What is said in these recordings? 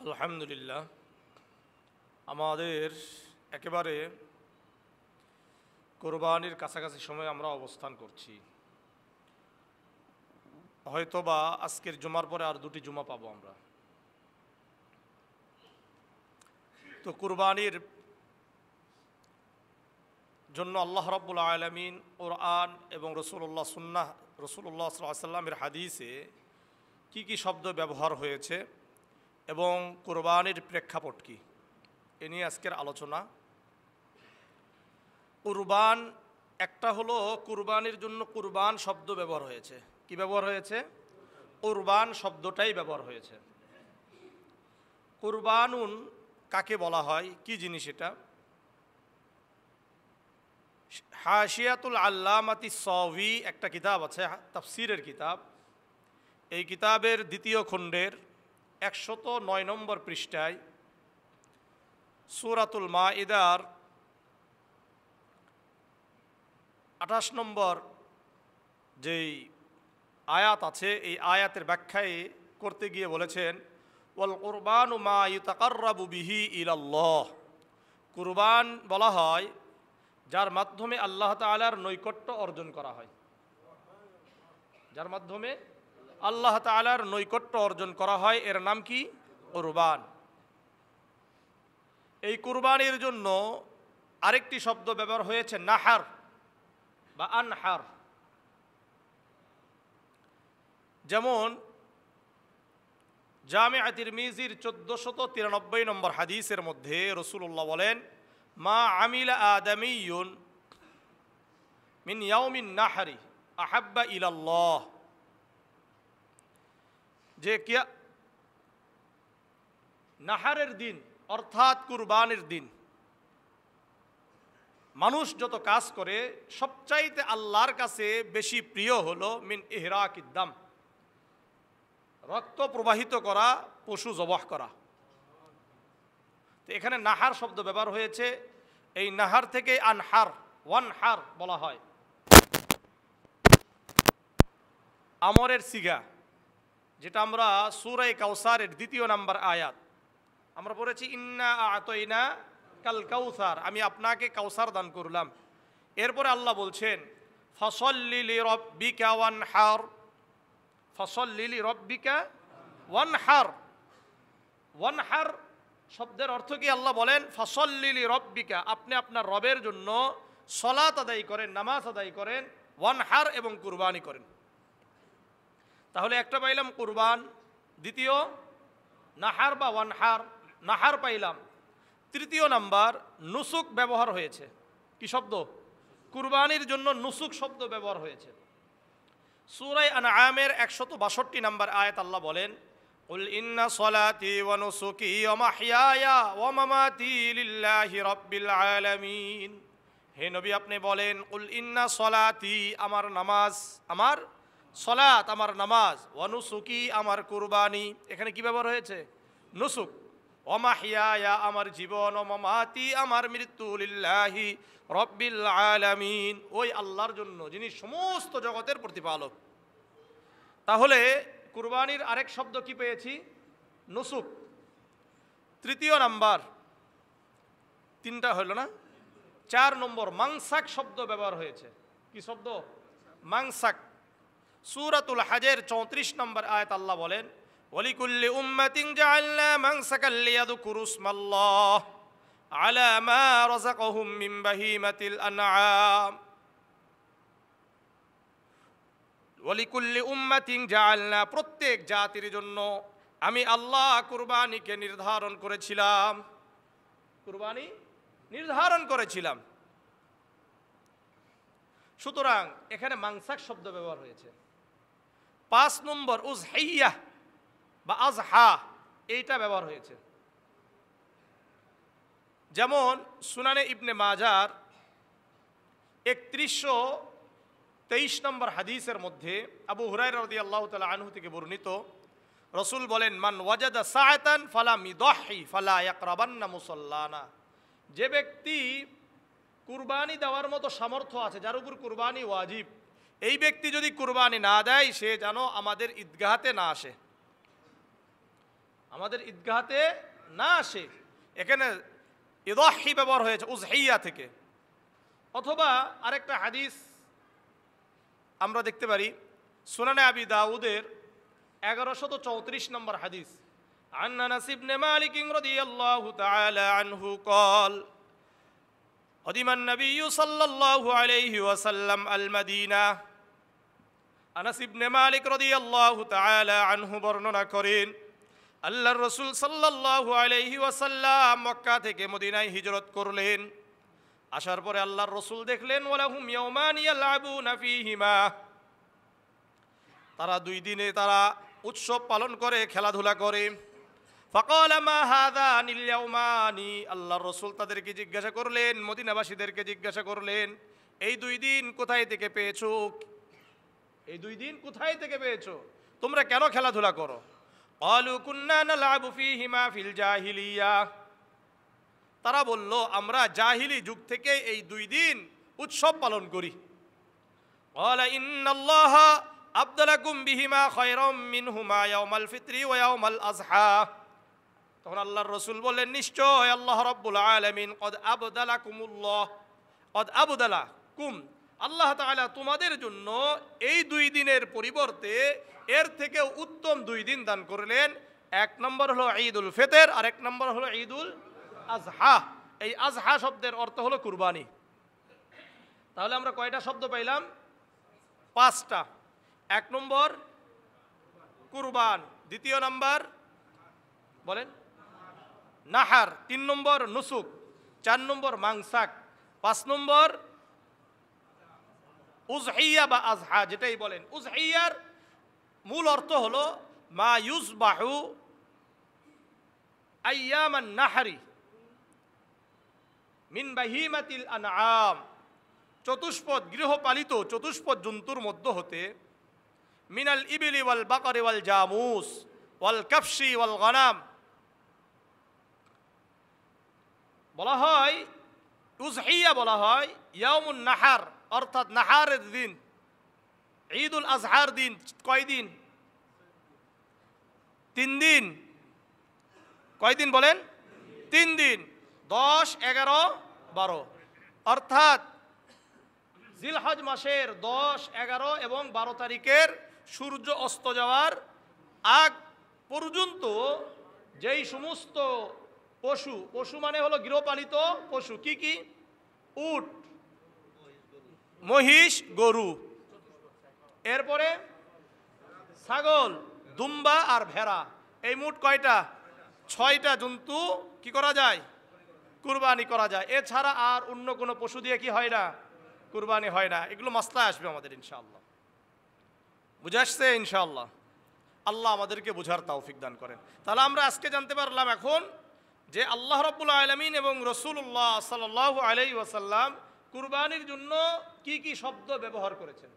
আলহামদুলিল্লাহ, আমাদের একেবারে কোরবানির কাছাকাছি সময় আমরা অবস্থান করছি। হয়তোবা আজকের জুমার পরে আর দুটি জুমা পাবো আমরা। তো কোরবানির জন্য আল্লাহ রাব্বুল আলামিন কোরআন এবং রসুল্লাহ সুন্নাহ রসুল্লাহ সাল্লাল্লাহু আলাইহি ওয়াসাল্লামের হাদিসে কি শব্দ ব্যবহার হয়েছে এবং কোরবানির প্রেক্ষাপট কি, এ নিয়ে আজকের আলোচনা। কুরবান একটা হলো, কুরবানির জন্য কুরবান শব্দ ব্যবহার হয়েছে। কি ব্যবহার হয়েছে? কুরবান শব্দটাই ব্যবহার হয়েছে। কুরবানুন কাকে বলা হয়, কি জিনিস এটা? হাশিয়াতুল আল্লামাতি সাওয়ি একটা কিতাব আছে, তাফসিরের কিতাব। এই কিতাবের দ্বিতীয় খণ্ডের 109 নম্বর পৃষ্ঠায় সূরাতুল মাইদার 28 নম্বর যেই আয়াত আছে, এই আয়াতের ব্যাখ্যায় করতে গিয়ে বলেছেন, ওয়াল কুরবানু মা ইউতাকাররাবু বিহি ইলাল্লাহ। কুরবান বলা হয় যার মাধ্যমে আল্লাহ তাআলার নৈকট্য অর্জন করা হয়। যার মাধ্যমে আল্লাহ তাআলার নৈকট্য অর্জন করা হয়, এর নাম কি? কুরবান। এই কুরবানির জন্য আরেকটি শব্দ ব্যবহার হয়েছে, নাহার বা আনহার। যেমন জামিআ তিরমিজির 1493 নম্বর হাদিসের মধ্যে রাসূলুল্লাহ বলেন, মা আমিলা আদামিয়ুন মিন ইয়াউমিন নাহরি আহাব্বা ইলাল্লাহ। যে নাহারের দিন অর্থাৎ কুরবানির দিন মানুষ যত কাজ করে সবচাইতে আল্লাহর কাছে বেশি প্রিয় হলো মিন ইহরাকিদ দাম, রক্ত প্রবাহিত করা, পশু জবাহ করা। তো এখানে নাহার শব্দ ব্যবহার হয়েছে। এই নাহার থেকে আনহার, ওয়ানহার বলা হয়। আমরের সিগা, যেটা আমরা সূরা কাউসারের 2 নম্বর আয়াত আমরা পড়েছি, ইন্না আ'তাইনা কাল কাউসার, আমি আপনাকে কাউসার দান করলাম। এরপরে আল্লাহ বলছেন, ফাসাল্লি লিরাব্বিকা ওয়ানহার, ফাসাল্লি লিরাব্বিকা ওয়ানহার। ওয়ানহার শব্দের অর্থ কি? আল্লাহ বলেন, ফাসাল্লি লিরাব্বিকা, আপনি আপনার রবের জন্য সালাত আদায় করেন, নামাজ আদায় করেন, ওয়ানহার এবং কুরবানি করেন। তাহলে একটা পাইলাম কুরবান, দ্বিতীয় নাহার বা ওয়ানহার, নাহার পাইলাম। তৃতীয় নাম্বার নুসুক ব্যবহার হয়েছে। কি শব্দ? কুরবানির জন্য নুসুক শব্দ ব্যবহার হয়েছে। সূরা আনআমের 162 নম্বর আয়াত আল্লাহ বলেন, কুল ইন্না সলাতি ওয়া নুসুকি ওয়া মাহইয়ায়া ওয়া মামাতি লিল্লাহি রাব্বিল আলামিন। হে নবী, আপনি বলেন, কুল ইন্না সলাতি, আমার নামাজ, আমার সলাত, আমার নামাজ, ওয়া নুসুকি, আমার কুরবানি। এখানে কি ব্যবহার হয়েছে? নুসুক। ওয়া মাহইয়ায়া, আমার জীবন, ওয়া মামাতি, আমার মৃত্যু, লিল্লাহি রাব্বিল আলামিন, ওই আল্লাহর জন্য যিনি সমস্ত জগতের প্রতিপালক। তাহলে কুরবানির আরেক শব্দ কি পেয়েছি? নুসুক। তৃতীয় নাম্বার, 3টা হলো না, 4 নম্বর মাংসাক শব্দ ব্যবহার হয়েছে। কি শব্দ? মাংসাক। সূরাতুল হজের 34 নম্বর আয়াত আল্লাহ বলেন, ওয়ালিকুল্লি উম্মাতিন জাআলনা মানসাকাল লিয়াযকুরু ইসমাল্লাহ আলা মা রাযাকাহুম মিন বাহিমাতিল আনআম। ওয়ালিকুল্লি উম্মাতিন জাআলনা, প্রত্যেক জাতির জন্য আমি আল্লাহ কুরবানিকে নির্ধারণ করেছিলাম। কুরবানি নির্ধারণ করেছিলাম। সুতরাং এখানে মাংসাক শব্দ ব্যবহার হয়েছে। 5 নম্বর উযহিয়া বা আযহা, এইটা ব্যবহার হয়েছে। যেমন সুনানে ইবনে মাজার 3123 নম্বর হাদিসের মধ্যে আবু হুরায়রা রাদিয়াল্লাহু তাআলা আনহু থেকে বর্ণিত, রাসূল বলেন, মান ওয়াজাদা সাআতান ফালাম ইদাহি ফালা ইয়াকরাবান্না মুসাল্লানা। যে ব্যক্তি কুরবানি দেওয়ার মতো সামর্থ্য আছে, যার উপর কুরবানি ওয়াজিব, এই ব্যক্তি যদি কুরবানি না দেয়, সে যেন আমাদের ঈদগাহতে না আসে। আমাদের ঈদগাহতে না আসে, এখানে ইদাহি ব্যবহার হয়েছে উজহিয়া থেকে। অথবা আরেকটা হাদিস আমরা দেখতে পারি সুনানে আবি দাউদের 1134 নম্বর হাদিস, عن أنس بن مالك رضي الله تعالى عنه قال قدم النبي صلى الله عليه وسلم المدينة। আনাস ইবনে মালিক রাদিয়াল্লাহু তাআলা আনহু বর্ণনা করেন, আল্লাহর রাসূল সাল্লাল্লাহু আলাইহি ওয়াসাল্লাম মক্কা থেকে মদিনায় হিজরত করলেন। আসার পরে আল্লাহর রাসূল দেখলেন ওয়ালাহুম ইয়াওমান ইয়ালআবুনা ফীহিমা, তারা দুই দিনে তারা উৎসব পালন করে, খেলাধুলা করে। ফাকাল মা হাযানিল ইয়াওমানি, আল্লাহর রাসূল তাদেরকে জিজ্ঞাসা করলেন, মদিনাবাসীদেরকে জিজ্ঞাসা করলেন, এই দুই দিন কোথায় থেকে পেয়েছো? এই দুই দিন কোথায় থেকে পেয়েছো? তোমরা কেন খেলাধুলা করো? ক্বালু কুন্না নালআবু ফীহিমা ফিল জাহিলিয়া, তারা বলল আমরা জাহিলি যুগ থেকে এই দুই দিন উৎসব পালন করি। ক্বালা ইন্নাল্লাহা আবদালাকুম বিহিমা খায়রাম মিনহুমা ইয়াউমাল ফিতরি ওয়া ইয়াউমাল আযহা, তখন আল্লাহর রাসূল বললেন নিশ্চয় আল্লাহ রাব্বুল আলামিন কদ আবদালাকুম, আল্লাহ তাআলা তোমাদের জন্য এই দুই দিনের পরিবর্তে এর থেকে উত্তম দুই দিন দান করলেন। এক নম্বর হলো ঈদুল ফিতর, আর এক নম্বর হলো ঈদুল আযহা। এই আযহা শব্দের অর্থ হলো কুরবানি। তাহলে আমরা কয়টা শব্দ পাইলাম? 5টা। এক নম্বর কুরবান, দ্বিতীয় নম্বর বলেন নাহার, 3 নম্বর নুসুক, 4 নম্বর মাংসাক, 5 নম্বর উজহিয়া বা আযহা যেটাই বলেন। উজহিয়ার মূল অর্থ হলো মা ইউজবাহু আইয়ামান নাহরি মিন বাহিমাতিল আনআম, চতুষ্পদ গৃহপালিত চতুষ্পদ জন্তুর মধ্য হতে, মিনাল ইবিলি ওয়াল বাকরি ওয়াল জামুস ওয়াল কাফশি ওয়াল গনাম, বলা হয় উজহিয়া বলা হয় ইয়াউমুন নাহার, অর্থাৎ নাহারের দিন। ঈদুল আজহার দিন কয় দিন? 3 দিন। কয় দিন বলেন? 3 দিন, 10, 11, 12, অর্থাৎ জিলহজ মাসের 10, 11 এবং 12 তারিখের সূর্য অস্ত যাওয়ার আগ পর্যন্ত যেই সমস্ত পশু, পশু মানে হলো গৃহপালিত পশু, কি কি? উট, মহিষ, গরু, এরপরে ছাগল, দুম্বা আর ভেড়া, এই মোট কয়টা? 6টা জন্তু কি করা যায়? কুরবানি করা যায়। এছাড়া আর অন্য কোনো পশু দিয়ে কি হয় না? কুরবানি হয় না। এগুলো মাসলায় আসবে আমাদের ইনশাআল্লাহ। বুঝে আসছে ইনশাআল্লাহ? আল্লাহ আমাদেরকে বোঝার তৌফিক দান করেন। তাহলে আমরা আজকে জানতে পারলাম এখন যে আল্লাহ রাব্বুল আলামিন এবং রাসূলুল্লাহ সাল্লাল্লাহু আলাইহি ওয়াসাল্লাম কুরবানির জন্য কি কি শব্দ ব্যবহার করেছেন।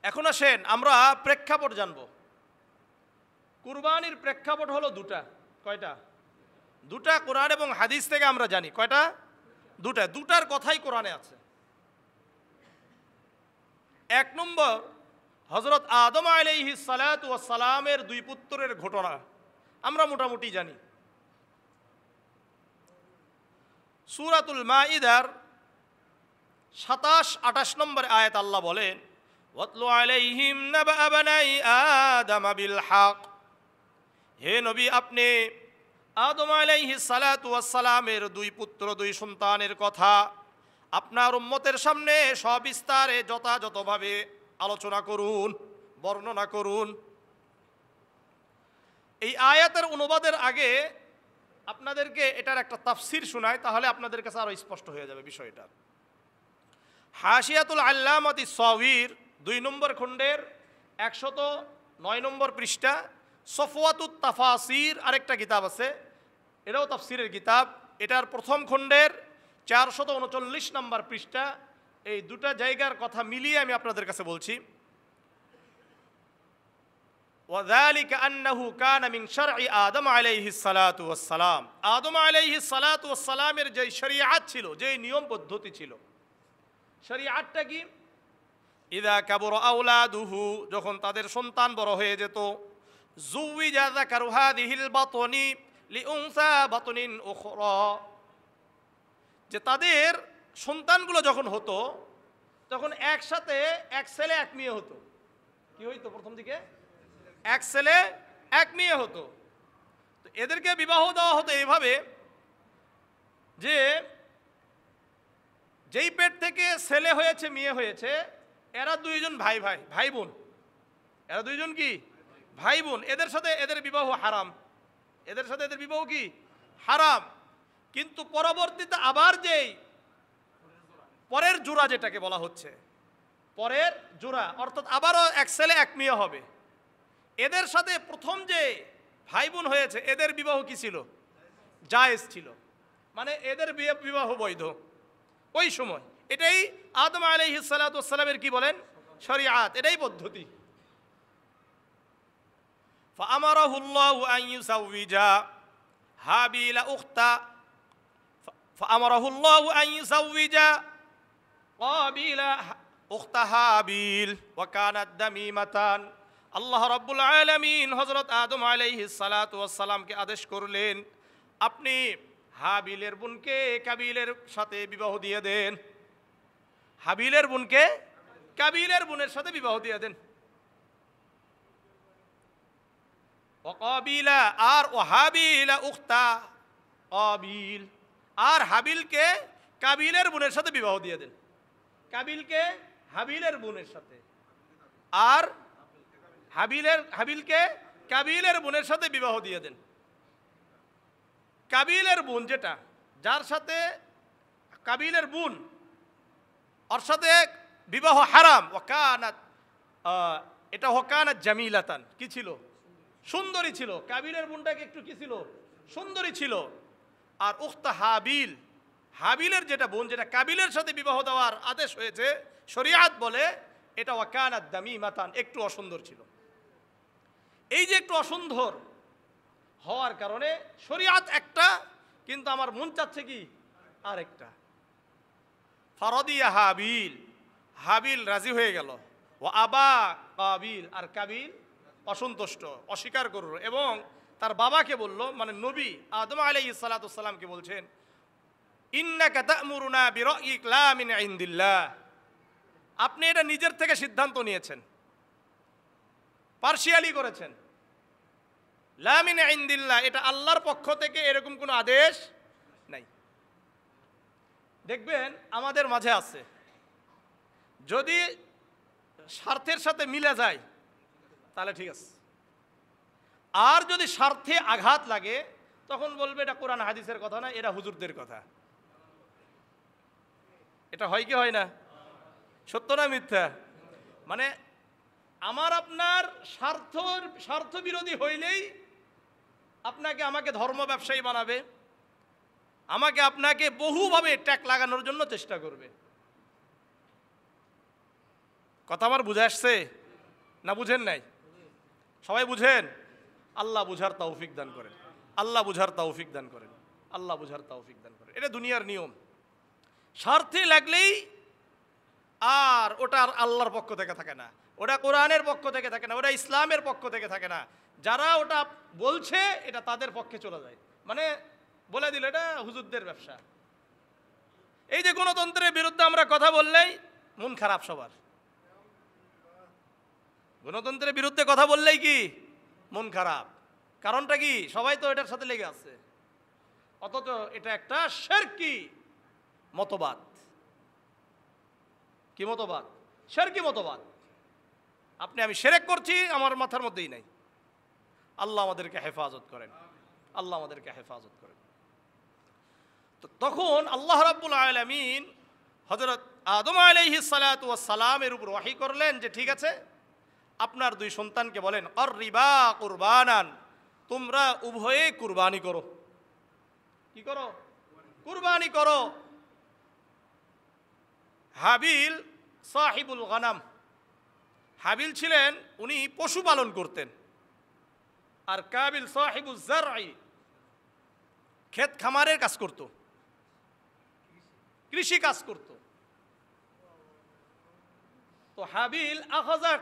এখন আসেন আমরা প্রেক্ষাপট জানব। কুরবানির প্রেক্ষাপট হলো 2টা। কয়টা? 2টা কোরআন এবং হাদিস থেকে আমরা জানি। কয়টা? 2টা। 2টার কথাই কোরআনে আছে। 1 নম্বর হযরত আদম আলাইহিস সালাতু ওয়াস সালামের 2 পুত্রের ঘটনা আমরা মোটামুটি জানি। সূরাতুল মাইদার 27-28 নম্বর আয়াত আল্লাহ বলেন ওয়াতলু আলাইহিম নাবা বানাই আদম বিল হক, হে নবী আপনি আদম আলাইহিস সালাতু ওয়াস সালামের 2 পুত্র 2 সন্তানের কথা আপনার উম্মতের সামনে সবিস্তারে যথাযথভাবে আলোচনা করুন, বর্ণনা করুন। এই আয়াতের অনুবাদের আগে আপনাদেরকে এটার একটা তাফসির শোনায়, তাহলে আপনাদের কাছে আরো স্পষ্ট হয়ে যাবে বিষয়টা। হাশিয়াতুল আল্লামাতি সাওয়ির 2 নম্বর খণ্ডের 109 নম্বর পৃষ্ঠা, সফওয়াতুত তাফাসির আরেকটা কিতাব আছে, এটাও তাফসিরের কিতাব, এটার প্রথম খণ্ডের 439 নম্বর পৃষ্ঠা। এই 2টা জায়গার কথা মিলিয়ে আমি আপনাদের কাছে বলছি। ওয়াযালিকা আন্নাহু কানা মিন শারঈ আদম আলাইহিস সালাতু ওয়াস সালাম, আদম আলাইহিস সালাতু ওয়াস সালামের যে শরীয়ত ছিল, যে নিয়ম পদ্ধতি ছিল, শরীয়তটা কি? ইযা কাবুরা আওলাদুহু, যখন তাদের সন্তান বড় হয়ে যেত, জুওয়িজা যাকারু হাযিহিল বাতনি লিউনসা বাতনিন উখরা, যে তাদের সন্তানগুলো যখন হতো তখন একসাথে এক ছেলে এক মেয়ে হতো। কি হইতো প্রথম দিকে? এক ছেলে এক মেয়ে হতো। তো এদেরকে বিবাহ দেওয়া হতো এইভাবে যে যেই পেট থেকে ছেলে হয়েছে মেয়ে হয়েছে এরা দুইজন ভাই ভাই ভাই বোন, এরা দুইজন কি ভাই বোন, এদের সাথে এদের বিবাহ হারাম, এদের সাথে এদের বিবাহ কি হারাম। কিন্তু পরবর্তীতে আবার যেই পরের জোড়া যেটাকে বলা হচ্ছে পরের জোড়া, অর্থাৎ আবারও এক ছেলে এক মেয়ে হবে, এদের সাথে প্রথম যে ভাই বোন হয়েছে এদের বিবাহ কি ছিল? জায়েজ ছিল, মানে এদের বিবাহ বৈধ ওই সময়। এটাই আদম আলাইহিস সালাতু ওয়াস সালামের কি বলেন শরীআত, এটাই পদ্ধতি। ফাআমারাহুল্লাহু আন ইউযাওয়িজা হাবিল উখতা ফাআমারাহুল্লাহু আন ইউযাওয়িজা কাবিল উখতা হাবিল ওয়া কানাত দামিমাতান। আল্লাহ রাব্বুল আলামিন হযরত আদম আলাইহিস সালাতু ওয়াস সালামকে আদেশ করলেন আপনি হাবিলের বোনকে কাবিলের সাথে বিবাহ দিয়ে দেন, হাবিলের বোনকে কাবিলের বোনের সাথে বিবাহ দিয়ে দেন। ওয়াকাবিলা আর ওয়াহাবিলা উখতা কাবিল, আর হাবিলকে কাবিলের বোনের সাথে বিবাহ দিয়ে দেন, কাবিলকে হাবিলের বোনের সাথে, আর হাবিলকে কাবিলের বোনের সাথে বিবাহ দিয়ে দেন। কাবিলের বোন যেটা, যার সাথে কাবিলের বোন ওর সাথে বিবাহ হারাম, ওয়াকানাত এটা ওয়াকানাত জামিলাতান, কি ছিল? সুন্দরী ছিল। কাবিলের বোনটাকে একটু কি ছিল? সুন্দরী ছিল। আর উখতা হাবিল, হাবিলের যেটা বোন, যেটা কাবিলের সাথে বিবাহ দেওয়ার আদেশ হয়েছে শরীআত বলে, এটা ওয়াকানাত দামিমাতান, একটু অসুন্দর ছিল। এই যে একটু অসুন্দর হওয়ার কারণে শরীআত একটা, কিন্তু আমার মন চাচ্ছে কি আরেকটা। ফারাদিয়া হাবিল, হাবিল রাজি হয়ে গেল। ও আবা কাবিল, আর কাবিল অসন্তুষ্ট, অস্বীকার করল, এবং তার বাবাকে বলল, মানে নবী আদম আলাইহিস সালাতু ওয়াস সালামকে বলছেন ইন্নাকা তা'মুরুনা বিরাইক লা মিন ইনদিল্লাহ, আপনি এটা নিজের থেকে সিদ্ধান্ত নিয়েছেন, পার্শিয়ালি করেছেন। লা মিন ইনদিল্লাহ, এটা আল্লাহর পক্ষ থেকে এরকম কোনো আদেশ নাই। দেখবেন আমাদের মাঝে আছে, যদি স্বার্থের সাথে মিলে যায় তাহলে ঠিক আছে, আর যদি স্বার্থে আঘাত লাগে তখন বলবে এটা কোরআন হাদিসের কথা না, এরা হুজুরদের কথা। এটা হয় কি হয় না? সত্য না মিথ্যা? মানে আমার আপনার স্বার্থ বিরোধী হইলেই আপনাকে আমাকে ধর্ম ব্যবসায়ী বানাবে, আমাকে আপনাকে বহুভাবে ট্যাগ লাগানোর জন্য চেষ্টা করবে। কথা আমার বুঝে আসছে না বুঝেন নাই? সবাই বুঝেন? আল্লাহ বুঝার তৌফিক দান করেন, আল্লাহ বুঝার তৌফিক দান করেন, আল্লাহ বুঝার তৌফিক দান করেন। এটা দুনিয়ার নিয়ম। স্বার্থে লাগলেই আর ওটা আর আল্লাহর পক্ষ থেকে থাকে না, ওটা কোরআনের পক্ষ থেকে থাকে না, ওটা ইসলামের পক্ষ থেকে থাকে না। যারা ওটা বলছে এটা তাদের পক্ষে চলে যায়, মানে বলে দিল এটা হুজুরদের ব্যবসা। এই যে গণতন্ত্রের বিরুদ্ধে আমরা কথা বললেই মন খারাপ সবার, গণতন্ত্রের বিরুদ্ধে কথা বললেই কি মন খারাপ। কারণটা কি? সবাই তো এটার সাথে লেগে আছে, অথচ এটা একটা শিরকি মতবাদ। কি মতবাদ? শিরকি মতবাদ। আপনি আমি শিরক করছি আমার মাথার মধ্যেই নাই। আল্লাহ আমাদেরকে হেফাজত করেন, আল্লাহ আমাদেরকে হেফাজত করেন। তো তখন আল্লাহ রাব্বুল আলামিন হযরত আদম আলাইহিস সালাতু ওয়াস সালামের উপর ওহী করলেন যে ঠিক আছে, আপনার দুই সন্তানকে বলেন কররিবা কুরবানান, তোমরা উভয়ে কুরবানি করো। কি করো? কুরবানি করো। হাবিল সাহিবুল গনাম, হাবিল ছিলেন উনি পশুপালন করতেন, আর কাবিল সাহিবুল জারঈ ক্ষেত খামারের কাজ করত, কৃষি কাজ করত। তো হাবিল আখাযা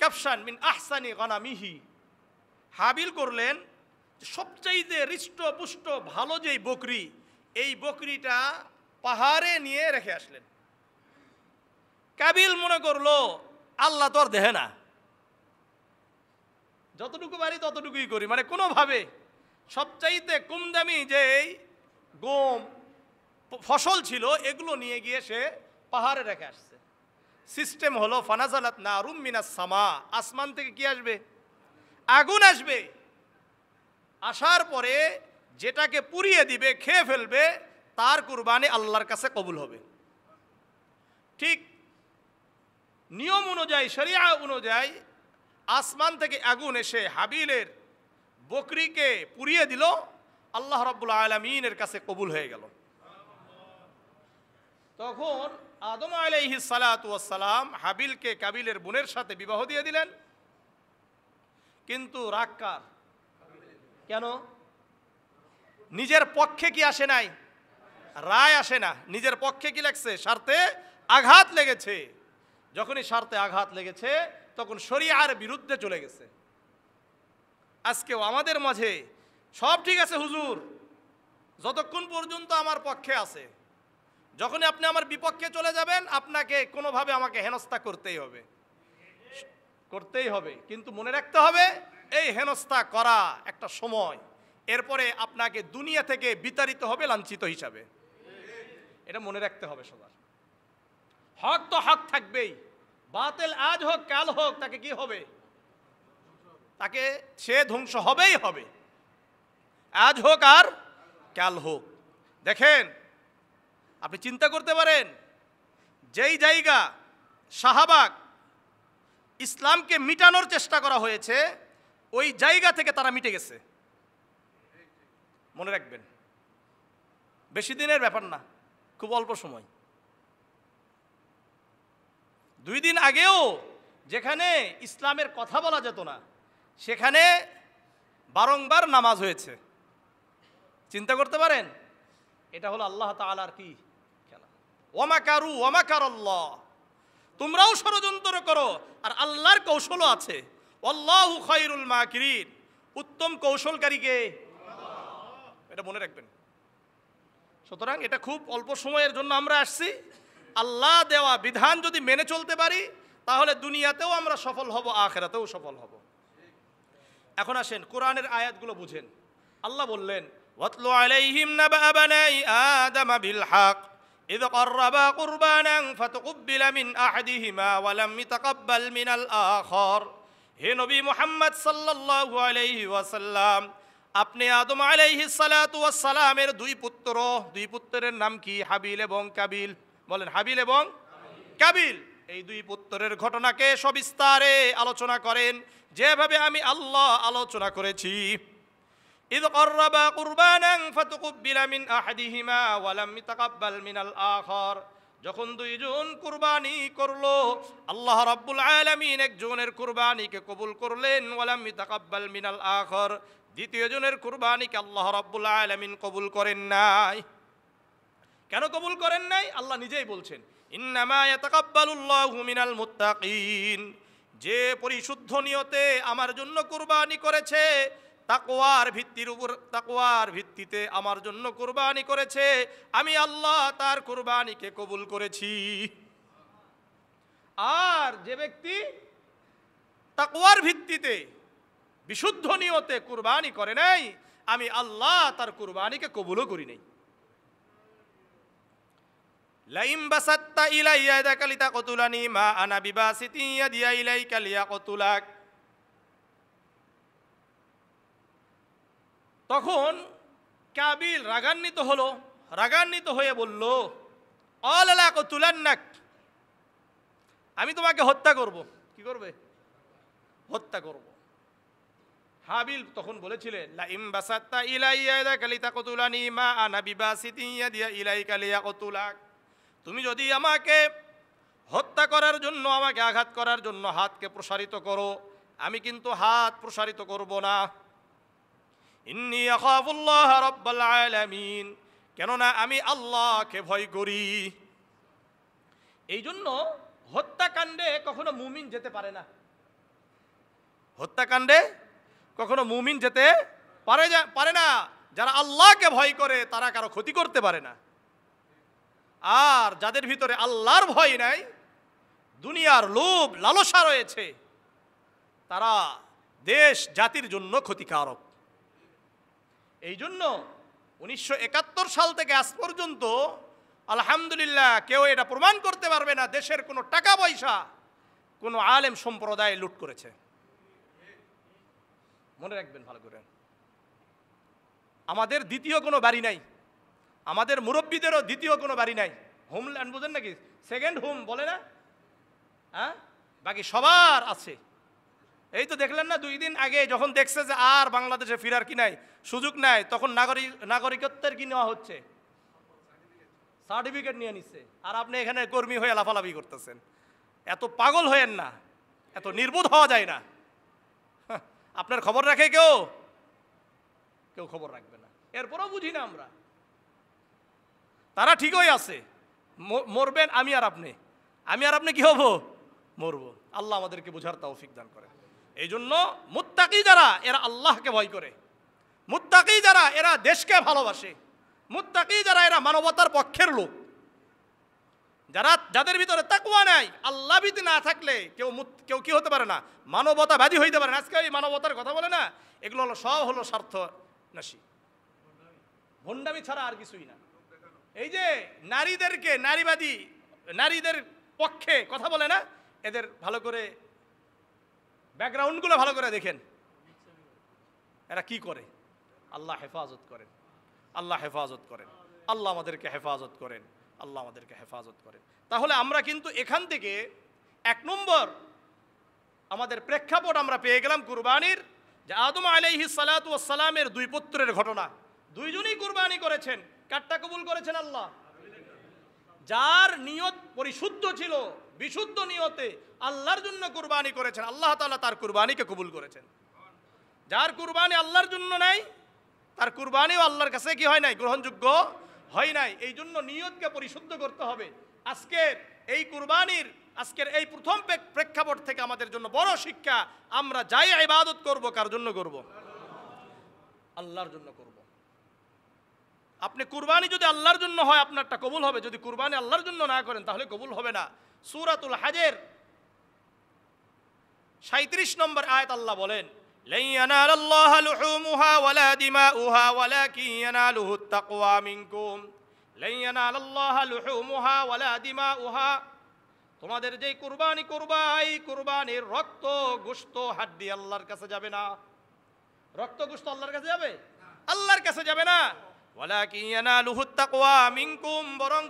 কাফশান মিন আহসানি গানামিহি, হাবিল করলেন সবচাইতে হৃষ্টপুষ্ট ভালো যেই বকরি, এই বকরিটা পাহাড়ে নিয়ে রেখে আসলেন। কাবিল মনে করলো আল্লাহ তো আর দেহে না, যতটুকু পারি ততটুকুই করি, মানে কোনোভাবে সবচাইতে কম দামি যে গম ফসল ছিল এগুলো নিয়ে গিয়ে সে পাহাড়ে রেখে আসছে। সিস্টেম হলো ফানাজালাত নারুম মিনাস সামা, আসমান থেকে কি আসবে? আগুন আসবে। আসার পরে যেটাকে পুড়িয়ে দিবে, খেয়ে ফেলবে, তার কুরবানি আল্লাহর কাছে কবুল হবে। ঠিক নিয়ম অনুযায়ী, শরিয়া অনুযায়ী আসমান থেকে আগুন এসে হাবিলের বকরিকে পুড়িয়ে দিল, আল্লাহ রাব্বুল আলামিনের কাছে কবুল হয়ে গেল। তখন আদম আলাইহিস সালাতু ওয়াস সালাম হাবিলকে কাবিলের বোনের সাথে বিবাহ দিয়ে দিলেন। কিন্তু রাগ কার? কেন? নিজের পক্ষে কি আসে নাই? রায় আসে না। নিজের পক্ষে কি লাগছে? স্বার্থে আঘাত লেগেছে। যখনই স্বার্থে আঘাত লেগেছে তখন শরিয়ার বিরুদ্ধে চলে গেছে। আজকেও আমাদের মাঝে সব ঠিক আছে হুজুর, যতক্ষণ পর্যন্ত আমার পক্ষে আছে, যখনই আপনি আমার বিপক্ষে চলে যাবেন আপনাকে কোনোভাবে আমাকে হেনস্থা করতেই হবে, করতেই হবে। কিন্তু মনে রাখতে হবে এই হেনস্থা করা একটা সময়, এরপরে আপনাকে দুনিয়া থেকে বিতাড়িত হবে লাঞ্ছিত হিসাবে। এটা মনে রাখতে হবে সবার। হক তো হক থাকবেই, বাতিল আজ হোক কাল হোক তাকে কি হবে? তাকে সে ধ্বংস হবেই হবে, আজ হোক আর কাল হোক। দেখেন, আপনি চিন্তা করতে পারেন যেই জায়গা শাহবাগ ইসলামকে মিটানোর চেষ্টা করা হয়েছে, ওই জায়গা থেকে তারা মিটে গেছে। মনে রাখবেন, বেশি দিনের ব্যাপার না, খুব অল্প সময়। 2 দিন আগেও যেখানে ইসলামের কথা বলা যেত না সেখানে বারংবার নামাজ হয়েছে। চিন্তা করতে পারেন, এটা হলো আল্লাহ তাআলার কি খেলা। ওয়ামাকারু ওয়ামাকারাল্লাহ, তোমরাও ষড়যন্ত্র করো আর আল্লাহর কৌশলও আছে। আল্লাহু খায়রুল মাকিরিন, উত্তম কৌশলকারী কে? এটা মনে রাখবেন। সুতরাং এটা খুব অল্প সময়ের জন্য আমরা আসছি। আল্লাহ দেওয়া বিধান যদি মেনে চলতে পারি তাহলে দুনিয়াতেও আমরা সফল হব, আখিরাতেও সফল হব। এখন আসেন কোরআনের আয়াতগুলো বুঝেন। আল্লাহ বললেন, ওয়াতলু আলাইহিম নাবা বানাই আদম বিল হক ইয ক্বাররাবা কুরবানান ফাতাকুব্বিলা মিন আহাদিহিমা ওয়া লাম ইয়াতাকাব্বাল মিনাল আখার। হে নবী মুহাম্মদ সাল্লাল্লাহু আলাইহি ওয়াসাল্লাম, আপনি আদম আলাইহিস সালাতু ওয়াস সালামের 2 পুত্র, 2 পুত্রের নাম কি? হাবিল এবং কাবিল। বলেন, হাবিল এবং কাবিল। এই 2 পুত্রের ঘটনাকে সবিস্তারে আলোচনা করেন যেভাবে আমি আল্লাহ আলোচনা করেছি। ইয ক্বাররাবা কুরবানান ফাতাকুব্বিলা মিন আহাদিহিমা ওয়া লাম ইয়াতাকাব্বাল মিনাল আখার। যখন 2 জন কুরবানি করলো, আল্লাহ রাব্বুল আলামিন একজনের কুরবানিকে কবুল করলেন, ওয়া লাম ইয়াতাকাব্বাল মিনাল আখার, দ্বিতীয় জনের কুরবানিকে আল্লাহ রাব্বুল আলামিন কবুল করেন নাই। কেন কবুল করেন নাই? আল্লাহ নিজেই বলছেন, ইন্নামা ইয়াতাকাব্বালুল্লাহু মিনাল মুত্তাকিন। যে পরিশুদ্ধ নিয়তে আমার জন্য কুরবানি করেছে, তাকওয়ার ভিত্তির উপর, তাকওয়ার ভিত্তিতে আমার জন্য কুরবানি করেছে, আমি আল্লাহ তার কুরবানিকে কবুল করেছি। আর যে ব্যক্তি তাকওয়ার ভিত্তিতে বিশুদ্ধ নিয়তে কুরবানি করে নাই, আমি আল্লাহ তার কুরবানিকে কবুলও করি নাই। লাইম বাসাত্তা ইলাইয়া ইয়াদাকা লিতাকতুলানি মা আনা বিবাসিতি ইয়াদিয়া ইলাইকা লিয়াকতুলাক। তখন কাবিল রাগান্বিত হলো, রাগান্বিত হয়ে বলল, আলা কতুলান্নাক, আমি তোমাকে হত্যা করব। কি করবে? হত্যা করব। হাবিল তখন বলেছিলেন, লাইম বাসাত্তা ইলাইয়া ইয়াদাকা লিতাকতুলানি মা আনা বিবাসিতি ইয়াদিয়া ইলাইকা লিয়াকতুলাক। তুমি যদি আমাকে হত্যা করার জন্য, আমাকে আঘাত করার জন্য হাতকে প্রসারিত করো, আমি কিন্তু হাত প্রসারিত করব না। ইন্নী আখাফুল্লাহ রাব্বাল আলামিন, কেননা আমি আল্লাহকে ভয় করি। এই জন্য হত্যাকাণ্ডে কখনো মুমিন যেতে পারে না। হত্যাকাণ্ডে কখনো মুমিন যেতে পারে না। যারা আল্লাহকে ভয় করে তারা কারো ক্ষতি করতে পারে না। আর যাদের ভিতরে আল্লাহর ভয় নাই, দুনিয়ার লোভ লালসা রয়েছে, তারা দেশ জাতির জন্য ক্ষতিকারক। এই জন্য 1971 সাল থেকে আজ পর্যন্ত আলহামদুলিল্লাহ কেউ এটা প্রমাণ করতে পারবে না দেশের কোনো টাকা পয়সা কোনো আলেম সম্প্রদায় লুট করেছে। মনে রাখবেন ভালো করে, আমাদের দ্বিতীয় কোনো বাড়ি নাই, আমাদের মুরব্বীদেরও দ্বিতীয় কোনো বাড়ি নাই। হোমল্যান্ড বুঝেন নাকি, সেকেন্ড হোম বলে না, হ্যাঁ, বাকি সবার আছে। এই তো দেখলেন না 2 দিন আগে যখন দেখছে যে আর বাংলাদেশে ফেরার কি নাই, সুযোগ নাই, তখন নাগরিকত্বের কি নেওয়া হচ্ছে, সার্টিফিকেট নিয়ে নিচ্ছে। আর আপনি এখানে কর্মী হয়ে লাফালাফি করতেছেন। এত পাগল হয়েন না, এত নির্বোধ হওয়া যায় না। আপনার খবর রাখে কেউ খবর রাখবে না। এরপরও বুঝি না আমরা, তারা ঠিকই আছে, মরবেন, আমি আর আপনি কি হব, মরবো। আল্লাহ আমাদেরকে বোঝার তৌফিক দান করে। এই জন্য মুত্তাকি যারা, এরা আল্লাহকে ভয় করে, মুত্তাকি যারা এরা দেশকে ভালোবাসে, মুত্তাকি যারা এরা মানবতার পক্ষের লোক। যাদের ভিতরে তাকওয়া নাই, আল্লাহ ভীতি না থাকলে কেউ কি হতে পারে না, মানবতাবাদী হইতে পারে না। আজকে এই মানবতার কথা বলে না, এগুলো সব হলো স্বার্থ নাশী, ভণ্ডামি ছাড়া আর কিছুই না। এই যে নারীদেরকে নারীবাদী, নারীদের পক্ষে কথা বলে না, এদের ভালো করে ব্যাকগ্রাউন্ডগুলো ভালো করে দেখেন, এরা কি করে। আল্লাহ হেফাজত করেন, আল্লাহ হেফাজত করেন, আল্লাহ আমাদেরকে হেফাজত করেন, আল্লাহ আমাদেরকে হেফাজত করেন। তাহলে আমরা কিন্তু এখান থেকে 1 নম্বর আমাদের প্রেক্ষাপট আমরা পেয়ে গেলাম কুরবানির, যে আদম আলাইহিস সালাতু ওয়াস সালামের 2 পুত্রের ঘটনা। 2 জনই কুরবানি করেছেন। কারটা কবুল করেছেন? আল্লাহ। যার নিয়ত পরিশুদ্ধ ছিল, বিশুদ্ধ নিয়তে আল্লাহর জন্য কুরবানি করেছেন, আল্লাহ তাআলা তার কুরবানিকে কবুল করেছেন। যার কুরবানি আল্লাহর জন্য নাই, তার কুরবানিও আল্লাহর কাছে কি হয় নাই, গ্রহণযোগ্য হয় নাই। এই জন্য নিয়তকে পরিশুদ্ধ করতে হবে। আজকের এই কুরবানির, আজকের এই প্রথম প্রেক্ষাপট থেকে আমাদের জন্য বড় শিক্ষা, আমরা যাই ইবাদত করব, কার জন্য করব? আল্লাহর জন্য করব। আপনি কুরবানি যদি আল্লাহর জন্য হয় আপনারটা কবুল হবে, যদি কুরবানি আল্লাহর জন্য না করেন তাহলে কবুল হবে না। সূরাতুল হজের 37 নম্বর আয়াত আল্লাহ বলেন, lan yanalallaha luhumuha wala dima'uha walakin yanaluhu at-taqwa minkum। lan yanalallaha luhumuha wala dima'uha, তোমাদের যে কুরবানি করবা, এই কুরবানির রক্ত গোশত হাড্ডি আল্লাহর কাছে যাবে না। রক্ত গোশত আল্লাহর কাছে যাবে? আল্লাহর কাছে যাবে না। ওয়ালাকিন ইয়ানালুহু আত-তাকওয়া মিনকুম, বরং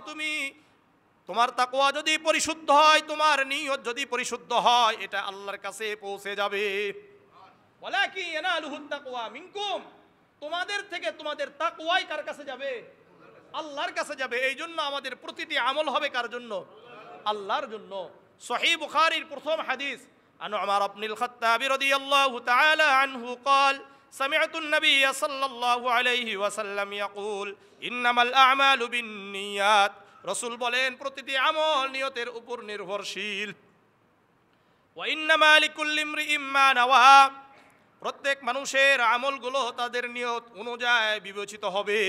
তোমার তাকওয়া যদি পরিশুদ্ধ হয়, তোমার নিয়ত যদি পরিশুদ্ধ হয়, এটা আল্লাহর কাছে পৌঁছে যাবে। ওয়ালাকিন ইয়ানালুহু আত-তাকওয়া মিনকুম, তোমাদের থেকে তোমাদের তাকওয়াই কার কাছে যাবে? আল্লাহর কাছে যাবে। এই জন্য আমাদের প্রতিটি আমল হবে কার জন্য? আল্লাহর জন্য। সহিহ বুখারীর প্রথম হাদিস, আন উমর ইবনুল খাত্তাব রাদিয়াল্লাহু তাআলা আনহু قال سمعت النبي صلى الله عليه وسلم يقول انما الاعمال بالنيات। রাসূল বলেন প্রতিটি আমল নিয়তের উপর নির্ভরশীল। ওয়া ইন্নামা লিকুল্লি ইমরিইম মা নাওয়া, প্রত্যেক মানুষের আমলগুলো তাদের নিয়ত অনুযায়ী বিবেচিত হবে।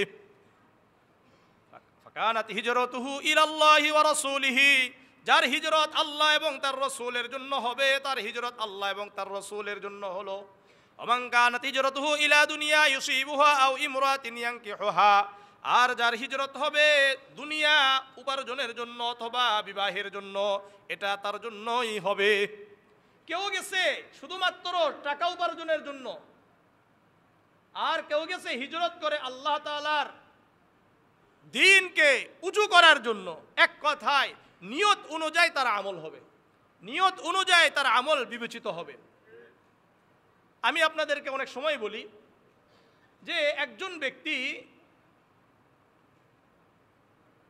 ফাকানাত হিজরাতুহু ইলাল্লাহি ওয়া রাসূলিহি, যার হিজরত আল্লাহ এবং তার রাসূলের জন্য হবে, তার হিজরত আল্লাহ এবং তার রাসূলের জন্য হলো। ওমান কানাত হিজরাতুহু ইলা দুনিয়া ইউসিবুহা আও ইমরাতিন ইয়ানকিহুহা, আর যার হিজরত হবে দুনিয়া উপার্জনের জন্য অথবা বিবাহের জন্য, এটা তার জন্যই হবে। কেউ গেছে শুধুমাত্র টাকা উপার্জনের জন্য, আর কেউ গেছে হিজরত করে আল্লাহ তাআলার দ্বীনকে উঁচু করার জন্য। এক কথায় নিয়ত অনুযায়ী তার আমল হবে, নিয়ত অনুযায়ী তার আমল বিবেচিত হবে। আমি আপনাদেরকে অনেক সময় বলি যে একজন ব্যক্তি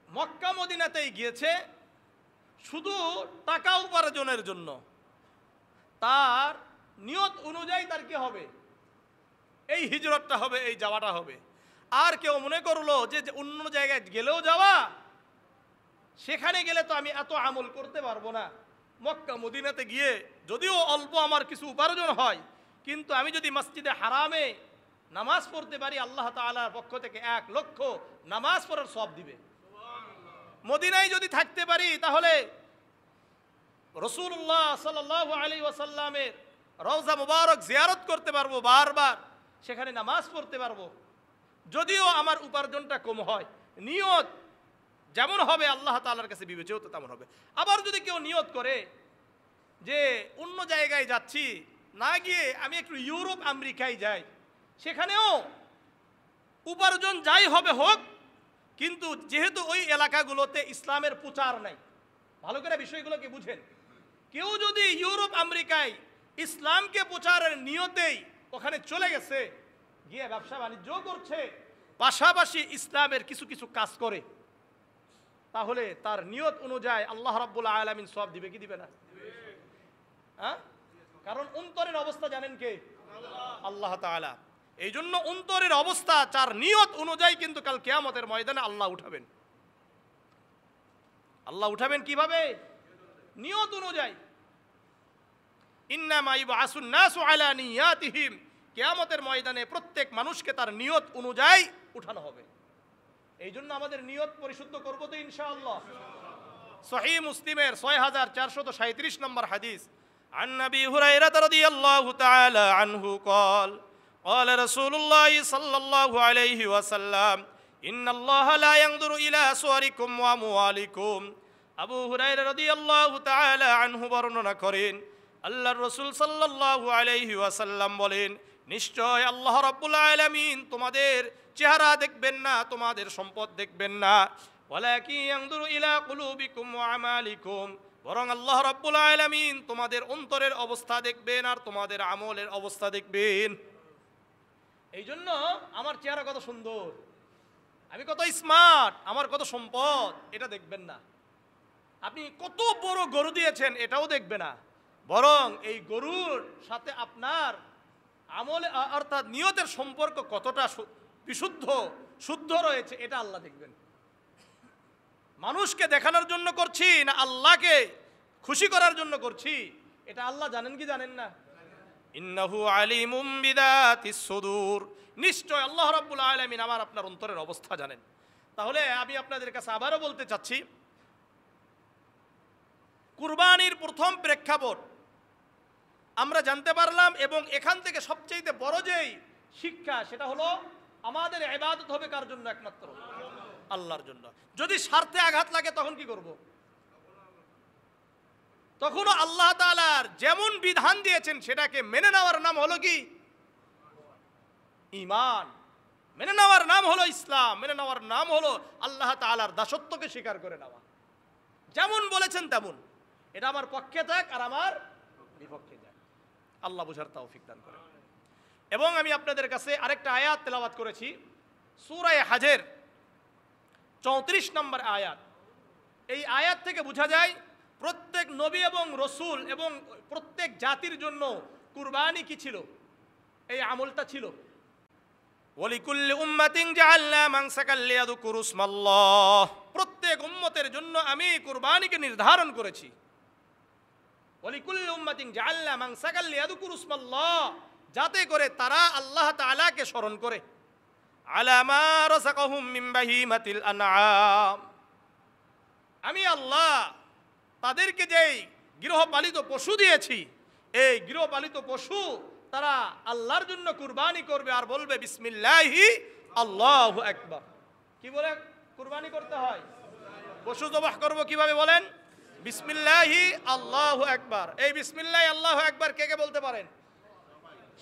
মক্কা মদিনাতেই গিয়েছে শুধু টাকা উপার্জনের জন্য, তার নিয়ত অনুযায়ী তার কি হবে? এই হিজরতটা হবে, এই যাওয়াটা হবে। আর কেউ মনে করলো যে অন্য জায়গায় গেলেও যাওয়া, সেখানে গেলে তো আমি এত আমল করতে পারবো না, মক্কা মদিনাতে গিয়ে যদিও অল্প আমার কিছু উপার্জন হয়, কিন্তু আমি যদি মসজিদে হারামে নামাজ পড়তে পারি, আল্লাহ তাআলার পক্ষ থেকে 1,00,000 নামাজ পড়ার সওয়াব দিবে। মদিনায় যদি থাকতে পারি তাহলে রাসূলুল্লাহ সাল্লাল্লাহু আলাইহি ওয়াসাল্লামের রওজা মুবারক জিয়ারত করতে পারবো, বারবার সেখানে নামাজ পড়তে পারবো। যদিও আমার উপার্জনটা কম হয়, নিয়ত যেমন হবে আল্লাহ তাআলার কাছে বিবেচিত তেমন হবে। আবার যদি কেউ নিয়ত করে যে অন্য জায়গায় যাচ্ছি, না গিয়ে আমি একটু ইউরোপ আমেরিকায় যাই, সেখানেও উপার্জন যাই হবে হোক, কিন্তু যেহেতু ওই এলাকাগুলোতে ইসলামের প্রচার নাই, ভালো করে বিষয়গুলোকে বুঝেন। কেউ যদি ইউরোপ আমেরিকায় ইসলামকে প্রচারের নিয়তেই ওখানে চলে গেছে, গিয়ে ব্যবসা বাণিজ্য করছে, পাশাপাশি ইসলামের কিছু কিছু কাজ করে, তাহলে তার নিয়ত অনুযায়ী আল্লাহ রাব্বুল আলামিন সওয়াব দিবে কি দিবে না? হ্যাঁ, কারণ অন্তরের অবস্থা জানেন কে? আল্লাহ তাআলা। এই জন্য অন্তরের অবস্থা, তার নিয়ত অনুযায়ী কিন্তু কাল কিয়ামতের ময়দানে আল্লাহ উঠাবেন। আল্লাহ উঠাবেন কিভাবে? নিয়ত অনুযায়ী। ইন্নামা ইবআসুন নাসু আলা নিয়াতিহিম, কিয়ামতের ময়দানে প্রত্যেক মানুষকে তার নিয়ত অনুযায়ী উঠানো হবে। এই জন্য আমাদের নিয়ত পরিশুদ্ধ করব তো ইনশাআল্লাহ। সহিহ মুসলিমের 6437 নম্বর হাদিস, عن أبي هريرة رضي الله تعالى عنه قال قال رسول الله صلى الله عليه وسلم إن الله لا ينظر إلى صوركم وأموالكم। আবু হুরায়রা রাদিয়াল্লাহু তাআলা আনহু বর্ণনা করেন, আল্লাহর রাসূল সাল্লাল্লাহু আলাইহি ওয়াসাল্লাম বলেন, নিশ্চয় আল্লাহ রাব্বুল আলামিন তোমাদের চেহারা দেখবেন না, তোমাদের সম্পদ দেখবেন না, ওয়ালাকিন ইয়ানজুরু ইলা কুলুবিকুম ওয়া আমালিকুম, বরং আল্লাহ রাব্বুল আলামিন তোমাদের অন্তরের অবস্থা দেখবেন আর তোমাদের আমলের অবস্থা দেখবেন। এই জন্য আমার চেহারা কত সুন্দর, আমি কত স্মার্ট, আমার কত সম্পদ, এটা দেখবেন না। আপনি কত বড় গরু দিয়েছেন এটাও দেখবে না, বরং এই গরুর সাথে আপনার আমলে অর্থাৎ নিয়তের সম্পর্ক কতটা বিশুদ্ধ শুদ্ধ রয়েছে এটা আল্লাহ দেখবেন। মানুষকে দেখানোর জন্য করছি না আল্লাহকে খুশি করার জন্য করছি, এটা আল্লাহ জানেন কি জানেন না? ইন্নাহু আলিমুম বিদাতিস সুদূর, নিশ্চয় আল্লাহ রাব্বুল আলামিন আমার আপনার অন্তরের অবস্থা জানেন। তাহলে আমি আপনাদের কাছে আবারও বলতে চাচ্ছি, কুরবানির প্রথম প্রেক্ষাপট আমরা জানতে পারলাম, এবং এখান থেকে সবচেয়ে বড় যেই শিক্ষা সেটা হলো আমাদের ইবাদত হবে কার জন্য? একমাত্র আল্লাহর জন্য। যদি স্বার্থে আঘাত লাগে তখন কি করব? তখনও আল্লাহ তাআলার যেমন বিধান দিয়েছেন সেটাকে মেনে নেওয়ার নাম হলো কি? ঈমান। মেনে নেওয়ার নাম হলো ইসলাম, মেনে নেওয়ার নাম হলো আল্লাহ তাআলার দাসত্বকে স্বীকার করে নেওয়া। যেমন বলেছেন তেমন, এটা আমার পক্ষে থাক আর আমার বিপক্ষে যাক। আল্লাহ বুঝার তৌফিক দান করেন। এবং আমি আপনাদের কাছে আরেকটা আয়াত তেলাওয়াত করেছি, সূরা হাজের 34 নম্বর আয়াত। এই আয়াত থেকে বোঝা যায় প্রত্যেক নবী এবং রসুল এবং প্রত্যেক জাতির জন্য কুরবানি কি ছিল? এই আমলটা ছিল। ওয়ালিকুল্লি উম্মাতিন জাআলনা মানসাকাল লিয়াযকুরু ইসমাল্লাহ, প্রত্যেক উম্মতের জন্য আমি কুরবানিকে নির্ধারণ করেছি। ওয়ালিকুল্লি উম্মাতিন জাআলনা মানসাকাল লিয়াযকুরু ইসমাল্লাহ, যাতে করে তারা আল্লাহ তাআলাকে স্মরণ করে। আলা মা রাযাকাহুম মিন বাহিমাতিল আনআম, আমি আল্লাহ তাদেরকে যেই গৃহপালিত পশু দিয়েছি, এই গৃহপালিত পশু তারা আল্লাহর জন্য কুরবানি করবে আর বলবে বিসমিল্লাহি আল্লাহু আকবার। কি বলে কুরবানি করতে হয়? পশু জবাহ করব কিভাবে বলেন? বিসমিল্লাহি আল্লাহু আকবার। এই বিসমিল্লাহি আল্লাহু আকবার কে কে বলতে পারেন?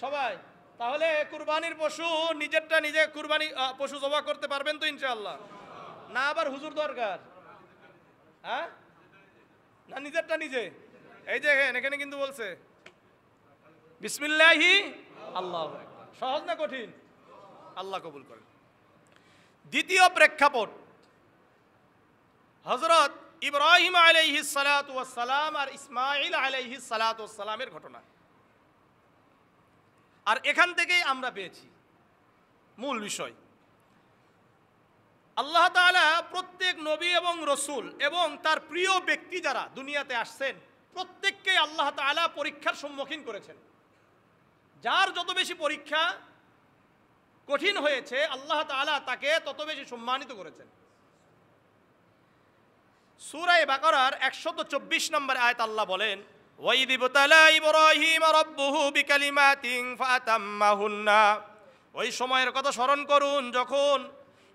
সবাই। তাহলে কুরবানির পশু নিজেরটা নিজে কুরবানি পশু জবাহ করতে পারবেন তো ইনশাআল্লাহ? না আবার হুজুর দরকার? হ্যাঁ, না নিজেরটা নিজে? এই যে এখানে কিন্তু বলছে বিসমিল্লাহি আল্লাহু আকবার। সহজ না কঠিন? আল্লাহ কবুল করেন। দ্বিতীয় প্রেক্ষাপট হযরত ইব্রাহিম আলাইহিস সালাতু ওয়াস সালাম আর ইসমাঈল আলাইহিস সালাতু ওয়াস সালামের ঘটনা। আর এখান থেকেই আমরা পেয়েছি মূল বিষয়। আল্লাহ তাআলা প্রত্যেক নবী এবং রসুল এবং তার প্রিয় ব্যক্তি যারা দুনিয়াতে আসছেন প্রত্যেককে আল্লাহ তাআলা পরীক্ষার সম্মুখীন করেছেন। যার যত বেশি পরীক্ষা কঠিন হয়েছে আল্লাহ তাআলা তাকে তত বেশি সম্মানিত করেছেন। সূরা বাকারার 124 নম্বর আয়াত আল্লাহ বলেন, ওয়াইদ ইবতালা ইব্রাহিম রাব্বুহু বিকালিমাতিন ফাতাম্মাহুন্না। ওই সময়ের কথা স্মরণ করুন যখন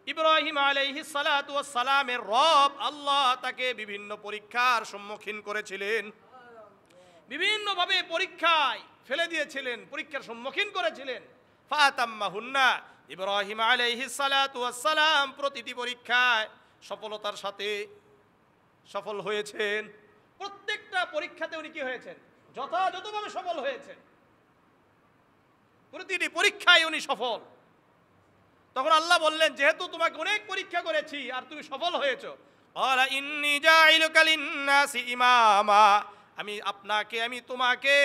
ইব্রাহিম আলাইহিস সালাতু ওয়াস সালামের রব আল্লাহ তাকে বিভিন্ন পরীক্ষার সম্মুখীন করেছিলেন, বিভিন্নভাবে পরীক্ষায় ফেলে দিয়েছিলেন, পরীক্ষার সম্মুখীন করেছিলেন। ফাতাম্মাহুন্না, ইব্রাহিম আলাইহিস সালাতু ওয়াস সালাম প্রতিটি পরীক্ষায় সফলতার সাথে সফল হয়েছেন। প্রত্যেকটা পরীক্ষাতে উনি কি হয়েছেন? যথাযথভাবে সফল হয়েছেন। প্রতিটি পরীক্ষায় উনি সফল। তখন আল্লাহ বললেন, যেহেতু তোমাকে অনেক পরীক্ষা করেছি আর তুমি সফল হয়েছো, আলা ইন্নী জাইলুকা লিন্নাসি ইমামা, আমি তোমাকে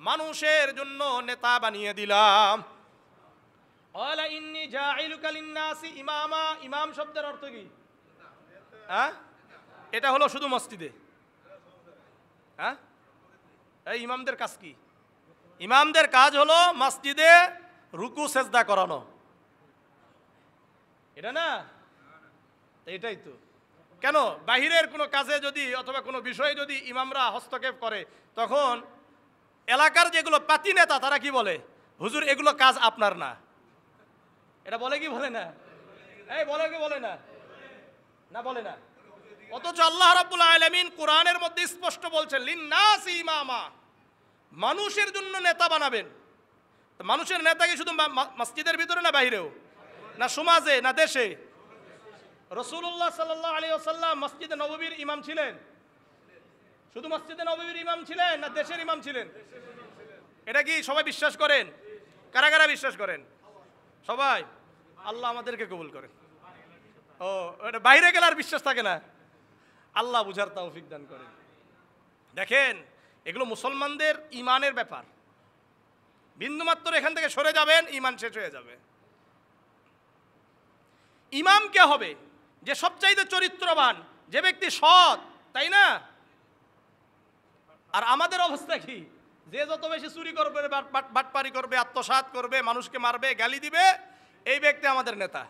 মানুষের জন্য নেতা বানিয়ে দিলাম। আলা ইন্নী জাইলুকা লিন্নাসি ইমামা, ইমাম শব্দের অর্থ কি? হ্যাঁ, এটা হলো শুধু মসজিদে। হ্যাঁ, এই ইমামদের কাজ কি? ইমামদের কাজ হলো মসজিদে রুকু সেজদা করানো, এটা না? এটাই তো। কেন বাহিরের কোনো কাজে যদি অথবা কোনো বিষয়ে যদি ইমামরা হস্তক্ষেপ করে, তখন এলাকার যেগুলো পাতি নেতা তারা কি বলে, হুজুর এগুলো কাজ আপনার না। এটা বলে কি বলে না? এই বলে কি বলে না? না বলে না। অথচ আল্লাহ রাব্বুল আলামিন কোরআনের মধ্যে স্পষ্ট বলছেন, লিন্নাসি ইমামা, মানুষের জন্য নেতা বানাবেন। মানুষের নেতা কি শুধু মসজিদের ভিতরে না বাহিরেও, না সমাজে, না দেশে? রাসূলুল্লাহ সাল্লাল্লাহু আলাইহি ওয়াসাল্লাম মসজিদে নববীর ইমাম ছিলেন? শুধু মসজিদে নববীর ইমাম ছিলেন না দেশের ইমাম ছিলেন? এটা কি সবাই বিশ্বাস করেন? কারা কারা বিশ্বাস করেন? সবাই। আল্লাহ আমাদেরকে কবুল করেন। ও, এটা বাইরে গেলে আর বিশ্বাস থাকে না। আল্লাহ বুঝার তৌফিক দান করেন। দেখেন, এগুলো মুসলমানদের ইমানের ব্যাপার। বিন্দুমাত্র এখান থেকে সরে যাবেন, ইমান শেষ হয়ে যাবে। ইমাম কে হবে? যে সবচাইতে চরিত্রবান, যে ব্যক্তি সৎ, তাই না? আর আমাদের অবস্থা কি? যে যত বেশি চুরি করবে, বাটপারি করবে, আত্মসাৎ করবে, মানুষকে মারবে, গালি দিবে, এই ব্যক্তি আমাদের নেতা।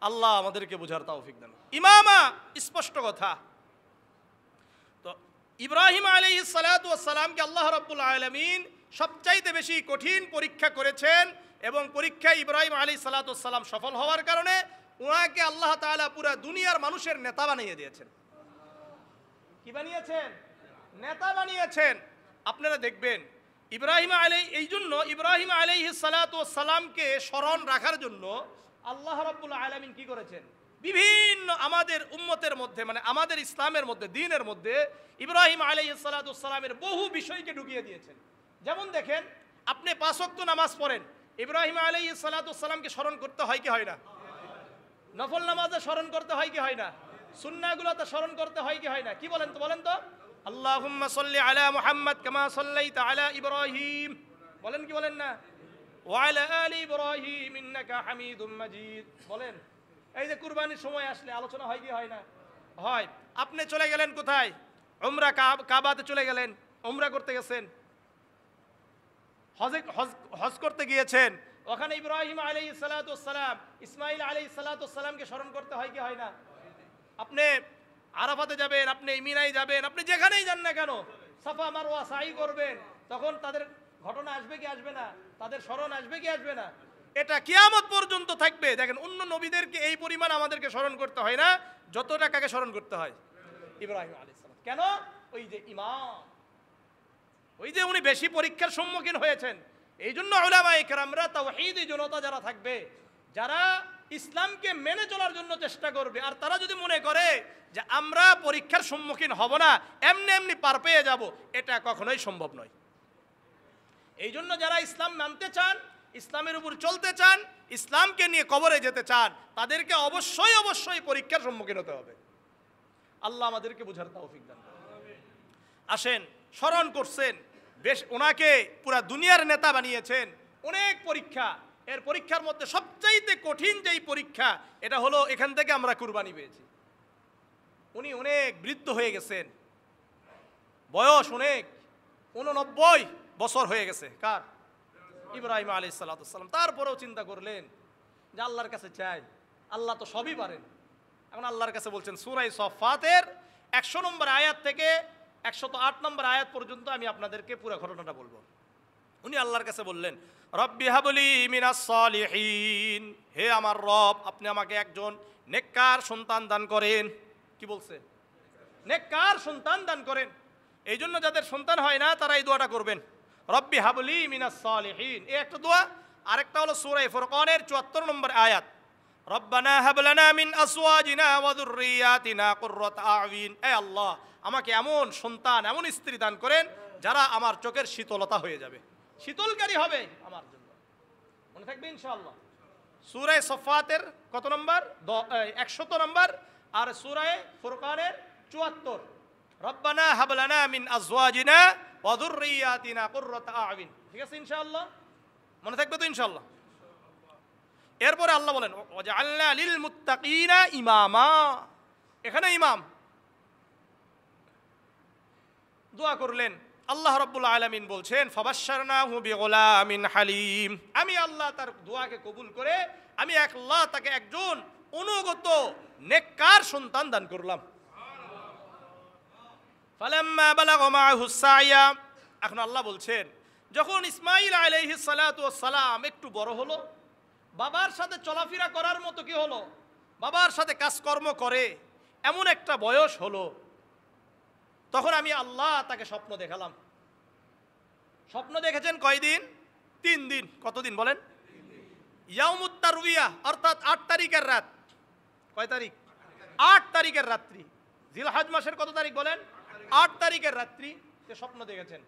আল্লাহ আমাদেরকে বুঝার তৌফিক দেন। ইমামা স্পষ্ট কথা। তো ইব্রাহিম আলাইহিস সালাতু ওয়াস সালামকে আল্লাহ রাব্বুল আলামিন সবচাইতে বেশি কঠিন পরীক্ষা করেছেন, এবং পরীক্ষায় ইব্রাহিম আলাইহিস সালাতু ওয়াস সালাম সফল হওয়ার কারণে ওনাকে আল্লাহ তাআলা পুরো দুনিয়ার মানুষের নেতা বানিয়ে দিয়েছেন। কি বানিয়েছেন? নেতা বানিয়েছেন। আপনারা দেখবেন এই জন্য ইব্রাহিম আলাইহিস সালাতু ওয়াস সালামকে স্মরণ রাখার জন্য আল্লাহ রাব্বুল আলামিন কি করেছেন? বিভিন্ন আমাদের উম্মতের মধ্যে, মানে আমাদের ইসলামের মধ্যে, দ্বীনের মধ্যে ইব্রাহিম আলাইহিস সালাতু ওয়াস সালামের বহু বিষয়কে ঢুকিয়ে দিয়েছেন। যেমন দেখেন, আপনি 5 ওয়াক্ত নামাজ পড়েন, ইব্রাহিম আলাইহিস সালাতু ওয়াস সালামকে স্মরণ করতে হয় কি হয় না? নফল নামাজে স্মরণ করতে হয় কি হয় না? সুন্নাহগুলোতে স্মরণ করতে হয় কি হয় না? কি বলেন তো, বলেন তো? আল্লাহুম্মা সাল্লি আলা মুহাম্মাদ কামা সাল্লাইতা আলা ইব্রাহিম, বলেন কি বলেন না? ওয়া আলা আলি ইব্রাহিম ইন্নাকা হামিদুম মাজিদ, বলেন। এই যে কুরবানির সময় আসলে আলোচনা হয় কি হয় না? হয়। আপনি চলে গেলেন কোথায়? উমরা, কাবাতে চলে গেলেন, উমরা করতে গেছেন, হজ করতে গিয়েছেন, ওখানে ইব্রাহিম আলাইহিস সালাতু ওয়াস সালাম, ইসমাঈল আলাইহিস সালাতু ওয়াস সালামকে স্মরণ করতে হয় কি হয় না? আপনি আরাফাতে যাবেন, আপনি মিনায় যাবেন, আপনি যেখানেই যান না কেন, সাফা মারওয়া সাই করবেন, তখন তাদের ঘটনা আসবে কি আসবে না? তাদের স্মরণ আসবে কি আসবে না? এটা কিয়ামত পর্যন্ত থাকবে। দেখেন, অন্য নবীদেরকে এই পরিমাণ আমাদেরকে স্মরণ করতে হয় না যতটা কাকে স্মরণ করতে হয়? ইব্রাহিম আলাইহিস সালাম। কেন? ওই যে ইমাম, ওই যে উনি বেশি পরীক্ষার সম্মুখীন হয়েছেন। এই জন্য উলামায়ে কেরামরা, তাওহীদি জনতা যারা থাকবে, যারা ইসলামকে মেনে চলার জন্য চেষ্টা করবে, আর তারা যদি মনে করে যে আমরা পরীক্ষার সম্মুখীন হব না, এমনি এমনি পার পেয়ে যাব, এটা কখনোই সম্ভব নয়। এই জন্য যারা ইসলাম মানতে চান, ইসলামের উপর চলতে চান, ইসলামকে নিয়ে কবরে যেতে চান, তাদেরকে অবশ্যই অবশ্যই পরীক্ষার সম্মুখীন হতে হবে। আল্লাহ আমাদেরকে বুঝার তৌফিক দান করুন। আসেন, স্মরণ করছেন, বেশ ওনাকে পুরা দুনিয়ার নেতা বানিয়েছেন। অনেক পরীক্ষা, এর পরীক্ষার মধ্যে সবচাইতে কঠিন যেই পরীক্ষা, এটা হলো এখান থেকে আমরা কুরবানি পেয়েছি। উনি অনেক বৃদ্ধ হয়ে গেছেন, বয়স অনেক, 89, বছর হয়ে গেছে। কার? ইব্রাহিম আলাইহিস সালাম। তারপরেও চিন্তা করলেন যে আল্লাহর কাছে চাই, আল্লাহ তো সবই পারেন। এখন আল্লাহর কাছে বলছেন সূরা সফফাতের 100 নম্বর আয়াত থেকে 108 নম্বর আয়াত পর্যন্ত আমি আপনাদেরকে পুরো ঘটনাটা বলবো। উনি আল্লাহর কাছে বললেন, রব্বি হাবলি মিনাস সালিহিন, হে আমার রব, আপনি আমাকে একজন নেককার সন্তান দান করেন। কি বলছে? নেককার সন্তান দান করেন। এই জন্য যাদের সন্তান হয় না তারা এই দোয়াটা করবেন, রব্বি হাবলি মিনাস সালিহিন। এই একটা দোয়া। আরেকটা হলো সূরা ফুরকানের 74 নম্বর আয়াত, রব্বানা হাব লানা মিন আজওয়াজিনা ওয়া যুররিয়াতিনা কুররাতা আ'য়ুন, হে আল্লাহ আমাকে এমন সন্তান, এমন স্ত্রী দান করেন যারা আমার চোখের শীতলতা হয়ে যাবে, শীতলকারী হবে আমার জন্য। মনে থাকবে ইনশাআল্লাহ। সূরা সফফাতের কত নম্বর? 100 নম্বর। আর সূরা ফুরকানের 74, রব্বানা হাব লানা মিন আজওয়াজিনা ওয়া যুররিয়াতিনা কুররাতা আ'য়ুন। ঠিক আছে ইনশাআল্লাহ? মনে থাকবে তো ইনশাআল্লাহ? এরপরে আল্লাহ বলেন ওয়াজআলনা লিল মুত্তাকিনা ইমামা। এখানে ইমাম দোয়া করলেন। আল্লাহ রাব্বুল আলামিন বলছেন ফাবাশশারনাহু বিগুলামিন হালিম, আমি আল্লাহ তার দোয়াকে কবুল করে আমি আল্লাহ তাকে একজন অনুগত নেককার সন্তান দান করলাম। ফালাম্মা বালাগা মাআহু সাইয়া, এখন আল্লাহ বলছেন যখন ইসমাঈল আলাইহিস সালাতু ওয়াস সালাম একটু বড় হলো, বাবার সাথে চলাফেরা করার মতো কি হলো, বাবার সাথে কাজকর্ম করে এমন একটা বয়স হলো, তখন আমি আল্লাহ তাকে স্বপ্ন দেখালাম। স্বপ্ন দেখেছেন কয়দিন? 3 দিন। কতদিন বলেন? ইয়াউমুত তারউইয়া, অর্থাৎ 8 তারিখের রাত। কয় তারিখ? 8 তারিখের রাত্রি। জিলহজ মাসের কত তারিখ বলেন? 8 তারিখের রাত্রি স্বপ্ন দেখেছেন।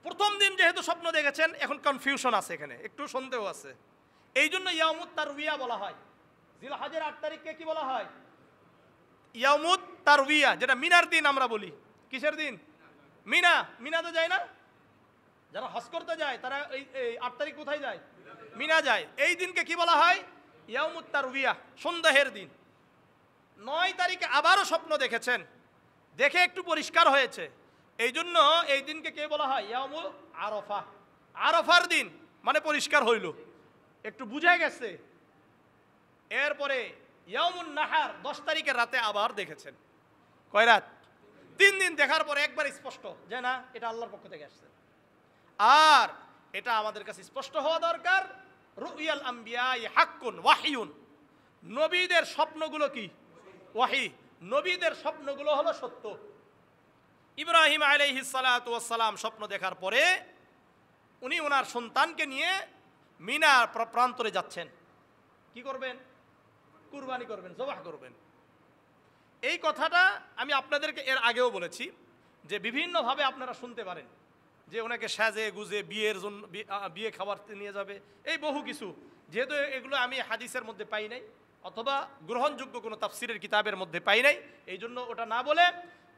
প্রথম দিন যেহেতু স্বপ্ন দেখেছেন, এখন কনফিউশন আছে, এখানে একটু সন্দেহ আছে। এই জন্য ইয়াউমুত তারউইয়া বলা হয়। জিলহজের 8 তারিখকে কি বলা হয়? ইয়াউমুত তারউইয়া, যেটা মিনার দিন আমরা বলি। কিসের দিন? মিনা। মিনাতে যায় না যারা হজ করতে যায়, তারা এই 8 তারিখ কোথায় যায়? মিনা যায়। এই দিনকে কি বলা হয়? ইয়াউমুত তারউইয়া, সন্দেহের দিন। 9 তারিখে আবারও স্বপ্ন দেখেছেন, দেখে একটু পরিষ্কার হয়েছে, এই জন্য এই দিনকে কে বলা হয়? ইয়াউমুল আরাফা। আরাফার দিন মানে পরিষ্কার হইল, একটু বুঝে গেছে। এরপরে ইয়াউমুন নাহার 10 তারিখের রাতে আবার দেখেছেন। কয় রাত? 3 দিন দেখার পরে একবার স্পষ্ট যে না, এটা আল্লাহর পক্ষ থেকে আসছে। আর এটা আমাদের কাছে স্পষ্ট হওয়া দরকার, রুইয়াল আম্বিয়া হাক্কুন ওয়াহিয়ুন, নবীদের স্বপ্নগুলো কি? ওয়াহি। নবীদের স্বপ্নগুলো হলো সত্য। ইব্রাহিম আলাইহিস সালাতু ওয়াস সালাম স্বপ্ন দেখার পরে উনি ওনার সন্তানকে নিয়ে মিনার প্রান্তরে যাচ্ছেন। কি করবেন? কুরবানি করবেন, জবাহ করবেন। এই কথাটা আমি আপনাদেরকে এর আগেও বলেছি যে বিভিন্নভাবে আপনারা শুনতে পারেন যে ওনাকে সাজে গুজে বিয়ের জন্য বিয়ে খাবার নিয়ে যাবে, এই বহু কিছু। যেহেতু এগুলো আমি হাদিসের মধ্যে পাই নাই অথবা গ্রহণযোগ্য কোনো তাফসিরের কিতাবের মধ্যে পাই নাই, এই জন্য ওটা না বলে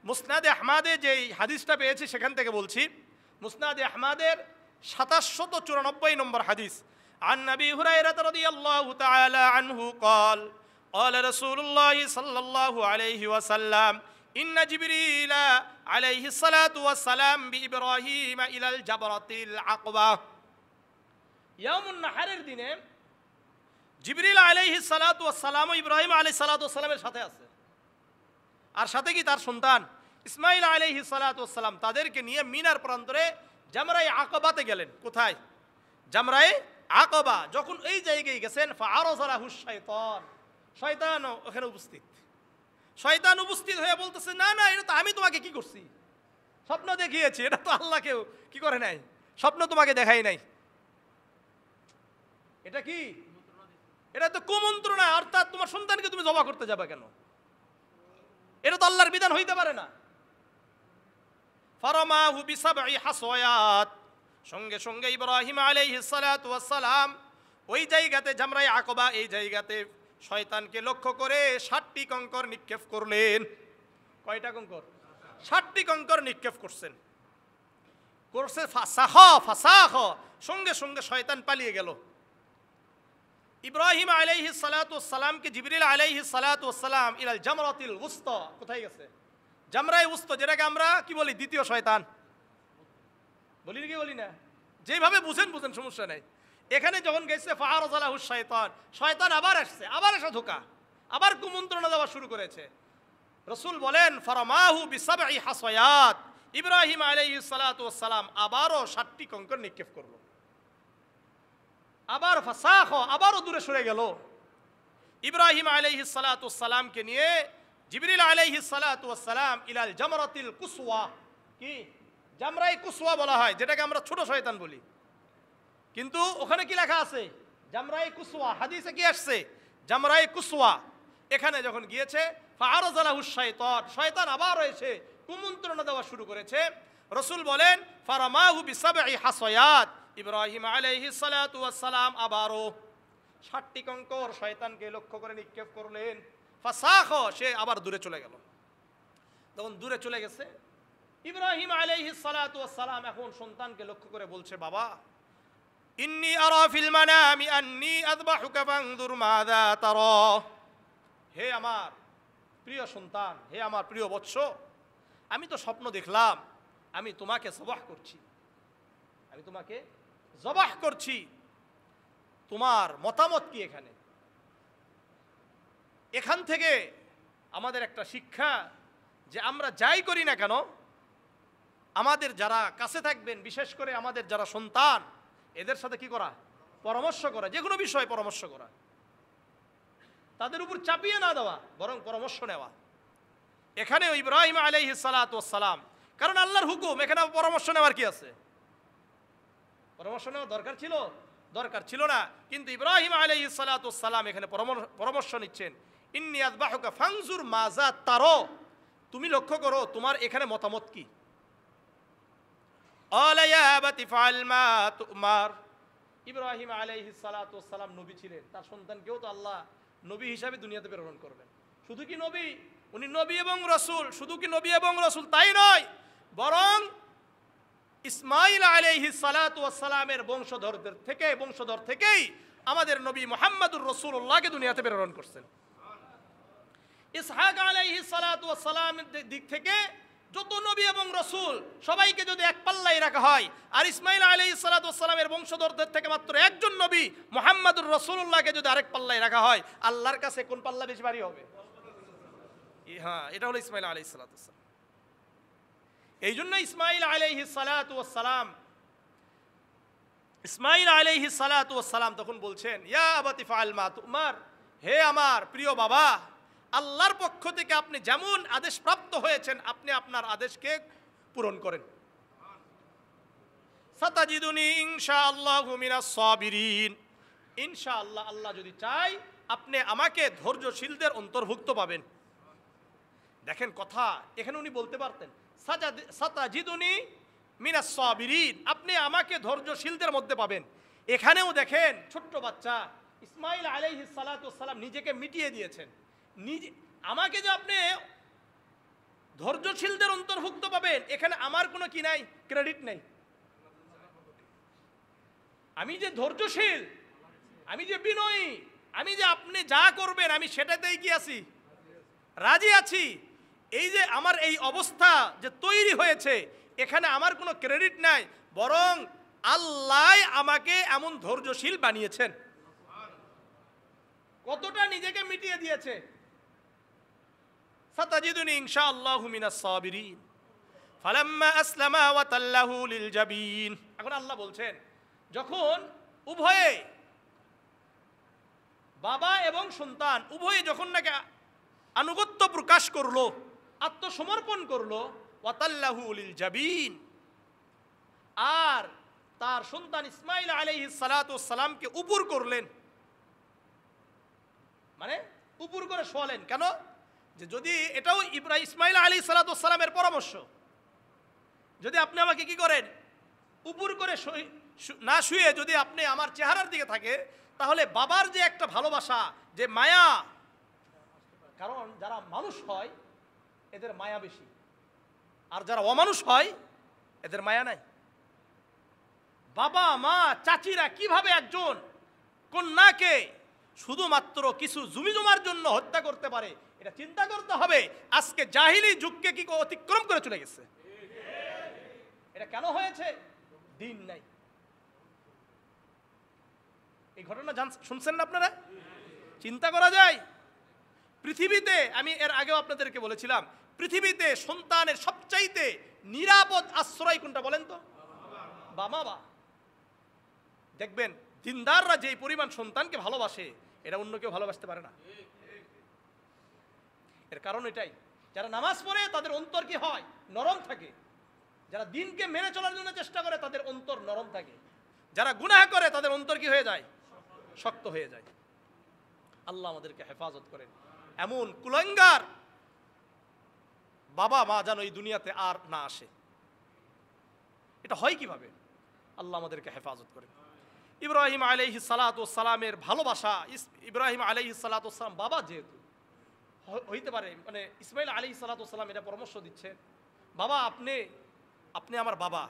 মুসনাদে আহমাদে যে হাদিসটা পেয়েছি সেখান থেকে বলছি। মুসনাদে আহমাদের ৭৭৯৪ নম্বর হাদিস, عن أبي هريرة رضي الله تعالى عنه قال قال رسول الله صلى الله عليه وسلم إن جبريل عليه الصلاة والسلام بإبراهيم إلى الجبرة العقبة। يوم النحر দিনে জিবরিল আলাইহিস সালাতু ওয়াস সালাম ইব্রাহিম আলাইহিস সালাতু ওয়াস সালামের সাথে আছে, আর সাথে কি তার সন্তান ইসমাঈল আলাইহিস সালাতু ওয়াস সালাম তাদেরকে নিয়ে মিনার প্রান্তরে জামরায়ে আকাবাতে গেলেন। কোথায়? জামরায়ে আকাবা। যখন এই জায়গায় গেছেন ফাআরাযা লাহু শাইতান, শয়তান ওখানে উপস্থিত। শয়তান উপস্থিত হয়ে বলতেছে না না, এটা তো আমি তোমাকে কি করছি, স্বপ্ন দেখিয়েছি, এটা তো আল্লাহকেও কি করে নাই, স্বপ্ন তোমাকে দেখাই নাই। এটা কি? এটা তো কুমন্ত্রণা, অর্থাৎ তোমার সন্তানকে তুমি জবাহ করতে যাবে কেন? এটা তো আল্লাহর বিধান হইতে পারে না। ফারামাহু বিসাবঈ হাসায়াত, সঙ্গে সঙ্গে ইব্রাহিম আলাইহিস সালাতু ওয়াস সালাম ওই জায়গাতে জামরায়ে আকাবা, এই জায়গাতে শয়তানকে লক্ষ্য করে 60টি কঙ্কর নিক্ষেপ করলেন। কয়টা কঙ্কর? 60টি কঙ্কর নিক্ষেপ করছেন। করছে ফাসাখ, সঙ্গে সঙ্গে শয়তান পালিয়ে গেল। ইব্রাহিম আলাইহিস সালাতু ওয়াস সালামকে জিবরিল আলাইহিস সালাতু ওয়াস সালাম ইলাল জামরাতিল উসতা, কোথায় গেছে? জামরায়ে উসতা, যেটাকে আমরা কি বলি দ্বিতীয় শয়তান। বলি কি বলি না? যেভাবে বুঝেন বুঝেন, সমস্যা নাই। এখানে যখন গেছে ফাআরাযালাহু শাইতান, শয়তান আবার আসছে, আবার এসে ধোকা, আবার কুমন্ত্রণা দেওয়া শুরু করেছে। রাসূল বলেন ফারামাহু বিসাবঈ হাসায়াত, ইব্রাহিম আলাইহিস সালাতু ওয়াস সালাম আবারও 7টি কঙ্কর নিক্ষেপ করলো। আবার ফাসাখ, আবারও দূরে সরে গেল। ইব্রাহিম আলাইহিস সালাতু ওয়াস সালামকে নিয়ে জিবরিল আলাইহিস সালাতু ওয়াস সালাম ইলাল জামরাতিল কুসওয়া, কি জামরায়ে কুসওয়া বলা হয়, যেটাকে আমরা ছোট শয়তান বলি, কিন্তু ওখানে কি লেখা আছে? জামরায়ে কুসওয়া। হাদিসে কি আসছে? জামরায়ে কুসওয়া। এখানে যখন গিয়েছে ফাআরাযালাহু শাইতান, শয়তান আবার এসে কুমন্ত্রণা দেওয়া শুরু করেছে। রাসূল বলেন ফারামাহু বিসাবঈ হাসায়াত, ইব্রাহিম আলাইহিস সালাতু ওয়াস সালাম আবারও 7টি কঙ্কর শয়তানকে লক্ষ্য করে নিক্ষেপ করলেন। ফাসাখ, সে আবার দূরে চলে গেল। তখন দূরে চলে গেছে, ইব্রাহিম আলাইহিস সালাতু ওয়াস সালাম এখন সন্তানকে লক্ষ্য করে বলছে, বাবা ইন্নী আরা ফিল মানামি আন্নী আযবাহুকা ফানজুর মাযা তারা। হে আমার প্রিয় সন্তান, হে আমার প্রিয় বৎস, আমি তো স্বপ্ন দেখলাম আমি তোমাকে জবাহ করছি, আমি তোমাকে জবাহ করছি, তোমার মতামত কি? এখান থেকে আমাদের একটা শিক্ষা, যে আমরা যাই করি না কেন, আমাদের যারা কাছে থাকবেন, বিশেষ করে আমাদের যারা সন্তান, এদের সাথে কি করা? পরামর্শ করা, যে কোনো বিষয়ে পরামর্শ করা, তাদের উপর চাপিয়ে না দেওয়া, বরং পরামর্শ নেওয়া। এখানে ইব্রাহিম আলাইহিস সালাতু ওয়াস সালাম, কারণ আল্লাহর হুকুম, এখানে পরামর্শ নেওয়ার কি আছে? পরামর্শ নেওয়া দরকার ছিল? দরকার ছিল না। কিন্তু ইব্রাহিম আলাইহিস সালাতু ওয়াস সালাম এখানে পরামর্শ নিচ্ছেন, ইন্নী আযবাহুকা ফানজুর মাযা তারা, তুমি লক্ষ্য করো তোমার এখানে মতামত কি? আলা ইয়া আবাতি ফাআল মা তুমার। ইব্রাহিম আলাইহিস সালাতু ওয়াস সালাম নবী ছিলেন, তার সন্তানকেও তো আল্লাহ নবী হিসাবে দুনিয়াতে প্রেরণ করবেন। শুধু কি নবী, উনি নবী এবং রাসূল, শুধু কি নবী এবং রাসূল তাই নয়, বরং ইসমাঈল আলাইহিস সালাতু ওয়াস সালামের বংশধর থেকেই আমাদের নবী মুহাম্মদুর রাসূলুল্লাহকে দুনিয়াতে প্রেরণ করছেন। ইসহাক আলাইহিস সালাতু ওয়াস সালামের দিক থেকে যত নবী এবং রাসূল সবাইকে যদি এক পাল্লায় রাখা হয়, আর ইসমাঈল আলাইহিস সালাতু ওয়াস সালামের বংশধরদের থেকে মাত্র একজন নবী মুহাম্মদুর রাসূলুল্লাহকে যদি আরেক পাল্লায় রাখা হয়, আল্লাহর কাছে কোন পাল্লা বেশি ভারী হবে? হ্যাঁ, এটা হলো ইসমাঈল আলাইহিস সালাতু ওয়াস সালাম। এই জন্য ইসমাঈল আলাইহিস সালাতু ওয়াস সালাম তখন বলছেন, ইয়া আবাতি ফাআল মা তুমার, হে আমার প্রিয় বাবা, আল্লাহর পক্ষ থেকে আপনি যেমন আদেশ প্রাপ্ত হয়েছেন, আপনি আপনার আদেশকে পূরণ করেন। সাতাজিদুনি ইনশাআল্লাহু মিনাস সাবিরিন, ইনশাআল্লাহ, আল্লাহ যদি চাই আপনি আমাকে ধৈর্যশীলদের অন্তর্ভুক্ত পাবেন। দেখেন কথা, এখানে উনি বলতে পারতেন সাতাজিদুনি মিনাস সাবিরিন, আপনি আমাকে ধৈর্যশীলদের মধ্যে পাবেন। এখানেও দেখেন ছোট্ট বাচ্চা ইসমাঈল আলাইহিস সালাতু ওয়াস সালাম নিজেকে মিটিয়ে দিয়েছেন, আমাকে যে আপনি ধৈর্যশীলদের অন্তর্ভুক্ত পাবেন, এখানে আমার কোনো কি নাই, ক্রেডিট নাই। আমি যে ধৈর্যশীল, আমি যে বিনয়ী, আমি যে আপনি যা করবেন আমি সেটাতেই কি আছি, রাজি আছি। এই যে আমার এই অবস্থা যে তৈরি হয়েছে, এখানে আমার কোনো ক্রেডিট নাই, বরং আল্লাহ আমাকে এমন ধৈর্যশীল বানিয়েছেন। কতটা নিজেকে মিটিয়ে দিয়েছে। সাতাজিদুনি ইনশাআল্লাহু মিনাস সাবিরিন ফালাম্মা আসলামা ওয়া তাল্লাহু লিল জাবিন। এখন আল্লাহ বলছেন, যখন উভয়ে বাবা এবং সন্তান উভয়ে যখন নাকি আনুগত্য প্রকাশ করলো, আত্মসমর্পণ করলো, ওয়া তাল্লাহু লিল জাবিন, আর তার সন্তান ইসমাঈল আলাইহিস সালাতু ওয়াস সালামকে উপর করলেন, মানে উপর করে শোয়ালেন। কেন? যে যদি এটাও ইসমাঈল আলাইহিস সালাতু ওয়াস সালামের পরামর্শ, যদি আপনি আমাকে কি করেন, উপর করে না শুয়ে যদি আপনি আমার চেহারার দিকে থাকে, তাহলে বাবার যে একটা ভালোবাসা, যে মায়া, কারণ যারা মানুষ হয় এদের মায়া বেশি, আর যারা অমানুষ হয় এদের মায়া নাই। বাবা মা চাচিরা কিভাবে একজন কন্যাকে শুধুমাত্র কিছু জমি জমার জন্য হত্যা করতে পারে, এটা চিন্তা করতে হবে। আজকে জাহিলি যুগকে কি অতিক্রম করে চলে গেছে। এটা কেন হয়েছে? দিন নাই। এই ঘটনা শুনছেন না আপনারা? চিন্তা করা যায়। পৃথিবীতে, আমি এর আগেও আপনাদেরকে বলেছিলাম, পৃথিবীতে সন্তানের সবচাইতে নিরাপদ আশ্রয় কোনটা বলেন তো? বাবা। দেখবেন দিনদাররা যে পরিমাণ সন্তানকে ভালোবাসে, এটা অন্য কেউ ভালোবাসতে পারে না। এর কারণ এটাই, যারা নামাজ পড়ে তাদের অন্তর কি হয়? নরম থাকে। যারা দিনকে মেনে চলার জন্য চেষ্টা করে তাদের অন্তর নরম থাকে। যারা গুনাহ করে তাদের অন্তর কি হয়ে যায়? শক্ত হয়ে যায়। আল্লাহ আমাদেরকে হেফাজত করেন। এমন কুলাঙ্গার বাবা মা যেন এই দুনিয়াতে আর না আসে। এটা হয় কিভাবে? আল্লাহ আমাদেরকে হেফাজত করেন। ইব্রাহিম আলাইহিস সালাতু ওয়াস সালামের ভালোবাসা, ইব্রাহিম আলাইহিস সালাতু ওয়াস সালাম বাবা, যেহেতু হইতে পারে মানে ইসমাইল আলাইহিস সালাতু ওয়াস সালাম এটা পরামর্শ দিচ্ছেন, বাবা আপনি আমার বাবা,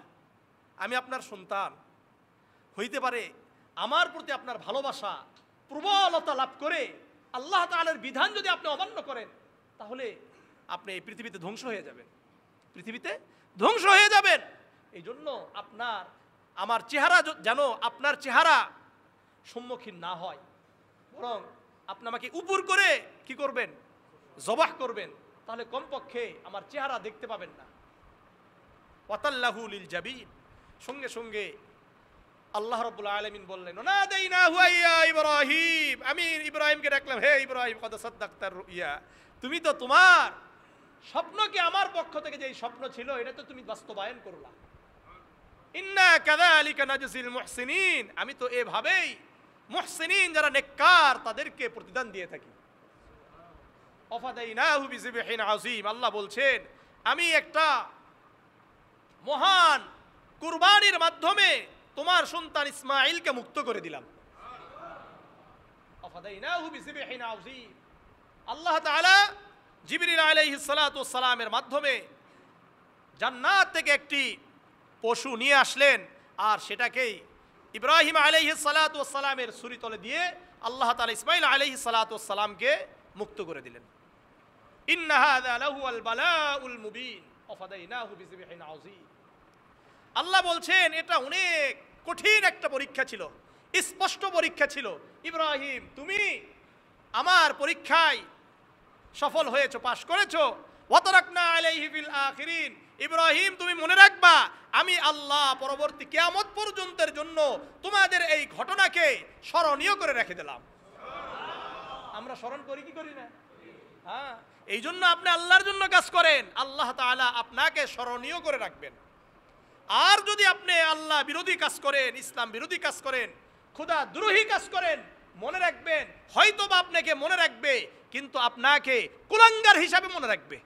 আমি আপনার সন্তান, হইতে পারে আমার প্রতি আপনার ভালোবাসা প্রবলতা লাভ করে আল্লাহ তাআলার বিধান যদি আপনি অমান্য করেন, তাহলে আপনি এই পৃথিবীতে ধ্বংস হয়ে যাবেন, পৃথিবীতে ধ্বংস হয়ে যাবেন। এই জন্য আমার চেহারা যেন আপনার চেহারা সম্মুখীন না হয়, বরং আপনি আমাকে উপর করে কি করবেন? জবাহ করবেন, তাহলে কমপক্ষে আমার চেহারা দেখতে পাবেন না। ওয়াতাল্লাহু লিল জাবিন, সঙ্গে সঙ্গে আল্লাহ রাব্বুল আলামিন বললেন, নাদাইনাহু ইয়া ইব্রাহিম, আমি ইব্রাহিমকে ডাকলাম, হে ইব্রাহিম, কদ সাদ্দাকতার রুইয়া, তুমি তো তোমার স্বপ্নকে আমার পক্ষ থেকে যে স্বপ্ন ছিল এটা তো তুমি বাস্তবায়ন করলা। ইন্না কাযালিকা নাজজিল মুহসিনিন, আমি তো এভাবেই মুহসিনিন যারা নেককার তাদেরকে প্রতিদান দিয়ে থাকি। ওয়াফাদাইনাহু বিযিবহিন আযীম, আল্লাহ বলছেন আমি একটা মহান কুরবানির মাধ্যমে তোমার সন্তান ইসমাঈলকে মুক্ত করে দিলাম। ওয়াফাদাইনাহু বিযিবহিন আযীম, আল্লাহ তাআলা জিবরিল আলাইহিস সালাতু ওয়াস সালামের মাধ্যমে জান্নাত থেকে একটি পশু নিয়ে আসলেন, আর সেটাকেই ইব্রাহিম আলাইহিস সালাতু ওয়াস সালামের ছুরিতলে দিয়ে আল্লাহ তাআলা ইসমাঈল আলাইহিস সালাতু ওয়াস সালামকে মুক্ত করে দিলেন। ইন্না হাযা লাহুয়াল বালাউল মুবিন ওয়াফাদাইনাহু বিযিবহিন আযীম, আল্লাহ বলছেন এটা অনেক কঠিন একটা পরীক্ষা ছিল, স্পষ্ট পরীক্ষা ছিল। ইব্রাহিম তুমি আমার পরীক্ষায় সফল হয়েছো, পাশ করেছো। ওয়াতারাকনা আলাইহি ফিল আখিরিন, ইব্রাহিম তুমি মনে রাখবা আমি আল্লাহ পরবর্তী কিয়ামত পর্যন্তের জন্য তোমাদের এই ঘটনাকে স্মরণীয় করে রেখে দিলাম। আমরা স্মরণ করি কি করি না? হ্যাঁ, এই জন্য আপনি আল্লাহর জন্য কাজ করেন, আল্লাহ তাআলা আপনাকে স্মরণীয় করে রাখবেন। আর যদি আপনি আল্লাহ বিরোধী কাজ করেন, ইসলাম বিরোধী কাজ করেন, খোদা দ্রোহী কাজ করেন, মনে রাখবেন হয়তো বা আপনাকে মনে রাখবে, কিন্তু আপনাকে কুলাঙ্গার হিসাবে মনে রাখবে।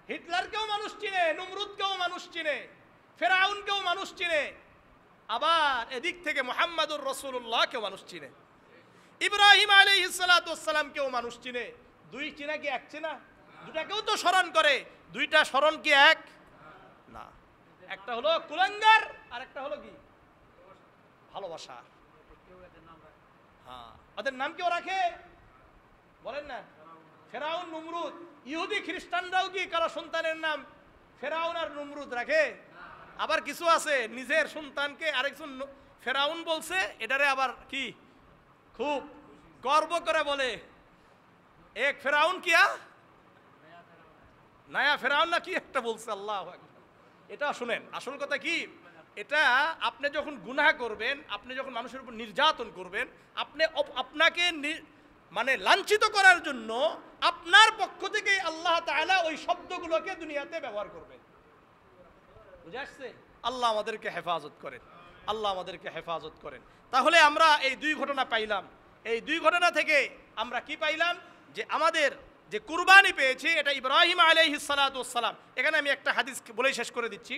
হিটলারকেও মানুষ চিনে, নমরুদকেও মানুষ চিনে, ফেরাউনকেও মানুষ চিনে, আবার এদিক থেকে মুহাম্মাদুর রাসূলুল্লাহকেও মানুষ চিনে, ইব্রাহিম আলাইহিস সালাতু ওয়াস সালামকেও মানুষ চিনে। দুই চিনা কি এক চিনা? দুটাকেও তো স্মরণ করে, দুইটা স্মরণ কি এক না? একটা হলো কুলাঙ্গার আর একটা হলো কি ভালোবাসা। হ্যাঁ, ওদের নাম কেউ রাখে? বলেন না, ফেরাউন, নমরুদ। ইহুদি খ্রিস্টানরাও কি কারো সন্তানের নাম ফেরাউন আর নমরুদ রাখে? আবার কিছু আছে নিজের সন্তানকে আরেকজন ফেরাউন বলছে, এটারে আবার কি খুব গর্ব করে বলে, এক ফেরাউন কিয়া নয়া ফেরাউন না কি একটা বলছে। আল্লাহু আকবার। এটা শুনেন, আসল কথা কি, এটা আপনি যখন গুনাহ করবেন, আপনি যখন মানুষের উপর নির্যাতন করবেন, আপনাকে মানে লাঞ্ছিত করার জন্য আপনার পক্ষ থেকে আল্লাহ তাআলা ওই শব্দগুলোকে দুনিয়াতে ব্যবহার করবেন। বুঝে আসছে? আল্লাহ আমাদেরকে হেফাজত করেন, আল্লাহ আমাদেরকে হেফাজত করেন। তাহলে আমরা এই দুই ঘটনা পাইলাম। এই দুই ঘটনা থেকে আমরা কি পাইলাম? যে আমাদের যে কুরবানি পেয়েছি এটা ইব্রাহিম আলাইহিস সালাতু ওয়াস সালাম। এখানে আমি একটা হাদিস বলেই শেষ করে দিচ্ছি।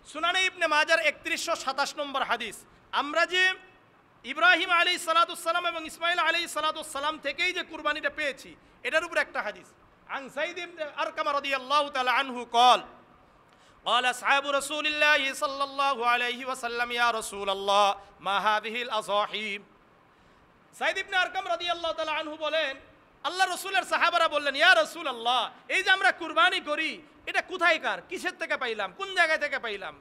সুনানে ইবনে মাজার 3127 নম্বর হাদিস। আমরা যে ইব্রাহিম আলাইহিস সালাতু ওয়াস সালাম এবং ইসমাঈল আলাইহিস সালাতু ওয়াস সালাম থেকেই যে কুরবানিটা পেয়েছি, এটার উপর একটা হাদিস। আন সাইদ ইবনে আরকাম রাদিয়াল্লাহু তাআলা আনহু قال قال أصحاب رسول الله صلى الله عليه وسلم يا رسول الله ما هذه الأضاحي। সাইদ ইবনে আরকাম রাদিয়াল্লাহু তাআলা আনহু বলেন, আল্লাহ রসুলের সাহাবারা বললেন, ইয়া রাসূলুল্লাহ, এই যে আমরা কুরবানি করি এটা কোথায়কার, কিসের থেকে পাইলাম, কোন জায়গা থেকে পাইলাম?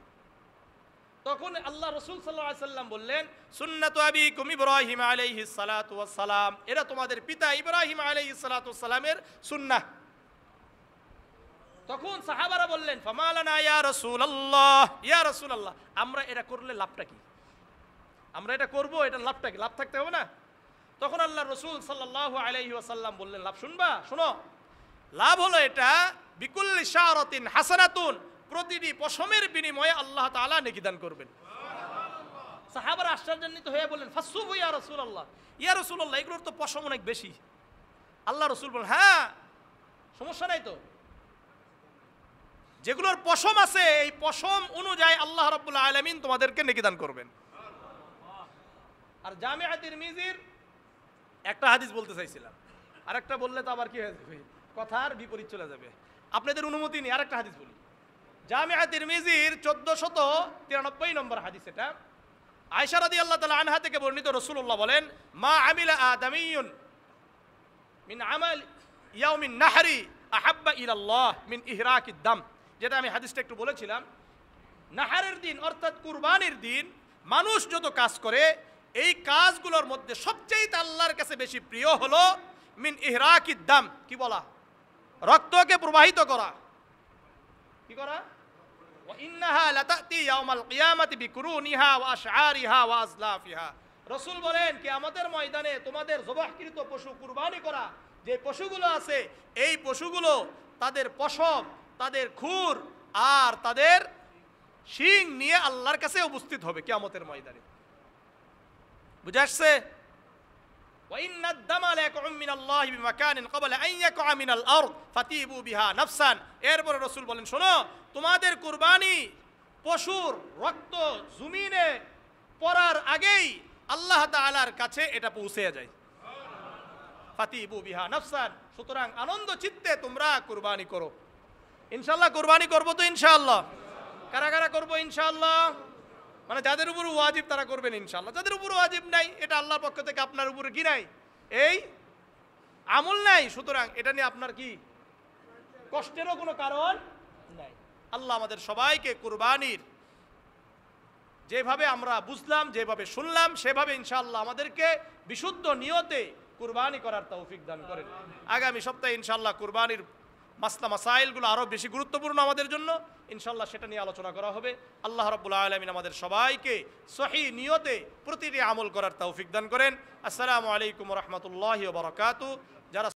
তখন আল্লাহ রসুল সাল্লাল্লাহু আলাইহি সাল্লাম বললেন, সুন্নাতু আবিকুম ইব্রাহিম আলাইহিস সালাতু ওয়াস সালাম, এরা তোমাদের পিতা ইব্রাহিম আলাইহিস সালাতু ওয়াস সালামের সুন্নাহ। তখন সাহাবারা বললেন, ফামালানা ইয়া রাসূলুল্লাহ, ইয়া রাসূলুল্লাহ, আমরা এটা করলে লাভটা কি? আমরা এটা করব, এটা লাভটা কি? লাভ থাকতে হবে না? তখন আল্লাহ রসুল সাল্লাল্লাহু আলাইহি ওয়াসাল্লাম বললেন, লাভ শুনবা, শোনো, লাভ হলো এটা বিকুল্লি শারাতিন হাসানাতুন, প্রতিটি পশমের বিনিময়ে আল্লাহ তাআলা নেকি দান করবেন। সাহাবারা আশ্চর্যান্বিত হয়ে বললেন, ফাসুফু ইয়া রাসূলুল্লাহ, ইয়া রাসূলুল্লাহ, এগুলোর তো পশম অনেক বেশি। আল্লাহ রসুল বলেন, হ্যাঁ, সমস্যা নাই তো, যেগুলোর পশম আছে এই পশম অনুযায়ী আল্লাহ রাব্বুল আলামিন তোমাদেরকে নেকি দান করবেন। আর জামিআ তিরমিজির একটা হাদিস বলতে চাইছিলাম, আরেকটা বললে তো আবার কি হয়ে যাবে, কথার বিপরীত চলে যাবে। আপনাদের অনুমতি নিয়ে আরেকটা হাদিস বলি। জামিআ তিরমিজির 1493 নম্বর হাদিস এটা। আয়েশা রাদিয়াল্লাহু তাআলা আনহা থেকে বর্ণিত, রাসূলুল্লাহ বলেন, মা আমিলা আদামিয়ুন মিন আমাল ইয়াউমিন নাহরি আহাব্বা ইলাল্লাহ মিন ইহরাকিদ দাম। যেটা আমি হাদিসটা একটু বলেছিলাম, নাহারের দিন অর্থাৎ কুরবানির দিন মানুষ যত কাজ করে এই কাজগুলোর মধ্যে সবচেয়ে আল্লাহর কাছে বেশি প্রিয় হলো মিন ইহরাকিদ দাম, কি বলা, রক্তকে প্রবাহিত করা। কি করা? ওয়া ইন্নাহা লাতাতি ইয়াউমাল কিয়ামাতি বিকুরুনিহা ওয়া আশআরিহা ওয়া আজলাফিহা। রাসূল বলেন, কিয়ামতের ময়দানে তোমাদের জবাহকৃত পশু কুরবানি করা যে পশুগুলো আছে, এই পশুগুলো তাদের পশম, তাদের খুর আর তাদের শিং নিয়ে আল্লাহর কাছে উপস্থিত হবে কিয়ামতের ময়দানে। বুঝে আসছে? ওয়া ইন্নাদ দামা লায়াকুম মিনাল্লাহি বিমাকানিন ক্বাবলা আন ইয়াকুআ মিনাল আরদ ফাতিবু বিহা নাফসান। এরপরে রাসূল বলেন, শোনো, তোমাদের কুরবানি পশুর রক্ত জমিনে পড়ার আগেই আল্লাহ তাআলার কাছে এটা পৌঁছে যায়। ফাতিবু বিহা নাফসান, সুতরাং আনন্দ চিত্তে তোমরা কুরবানি করো। ইনশাআল্লাহ কুরবানি করবো তো ইনশাআল্লাহ। কারা কারা করবো ইনশাআল্লাহ? মানে যাদের উপর ওয়াজিব তারা করবেন ইনশাআল্লাহ, যাদের উপর ওয়াজিব নাই, এটা আল্লাহর পক্ষ থেকে আপনার উপরে কি নাই, এই আমল নাই, সুতরাং এটা নিয়ে আপনার কি কষ্টেরও কোনো কারণ নাই। আল্লাহ আমাদের সবাইকে কুরবানির যেভাবে আমরা বুঝলাম, যেভাবে শুনলাম, সেভাবে ইনশাআল্লাহ আমাদেরকে বিশুদ্ধ নিয়তে কুরবানি করার তৌফিক দান করেন। আগামী সপ্তাহে ইনশাআল্লাহ কুরবানির মাসলা মাসাইলগুলো আরও বেশি গুরুত্বপূর্ণ আমাদের জন্য, ইনশাআল্লাহ সেটা নিয়ে আলোচনা করা হবে। আল্লাহ রাব্বুল আলামিন আমাদের সবাইকে সহি নিয়তে প্রতিটি আমল করার তৌফিক দান করেন। আসসালামু আলাইকুম ওয়া রাহমাতুল্লাহি ওয়া বারাকাতুহু। যারা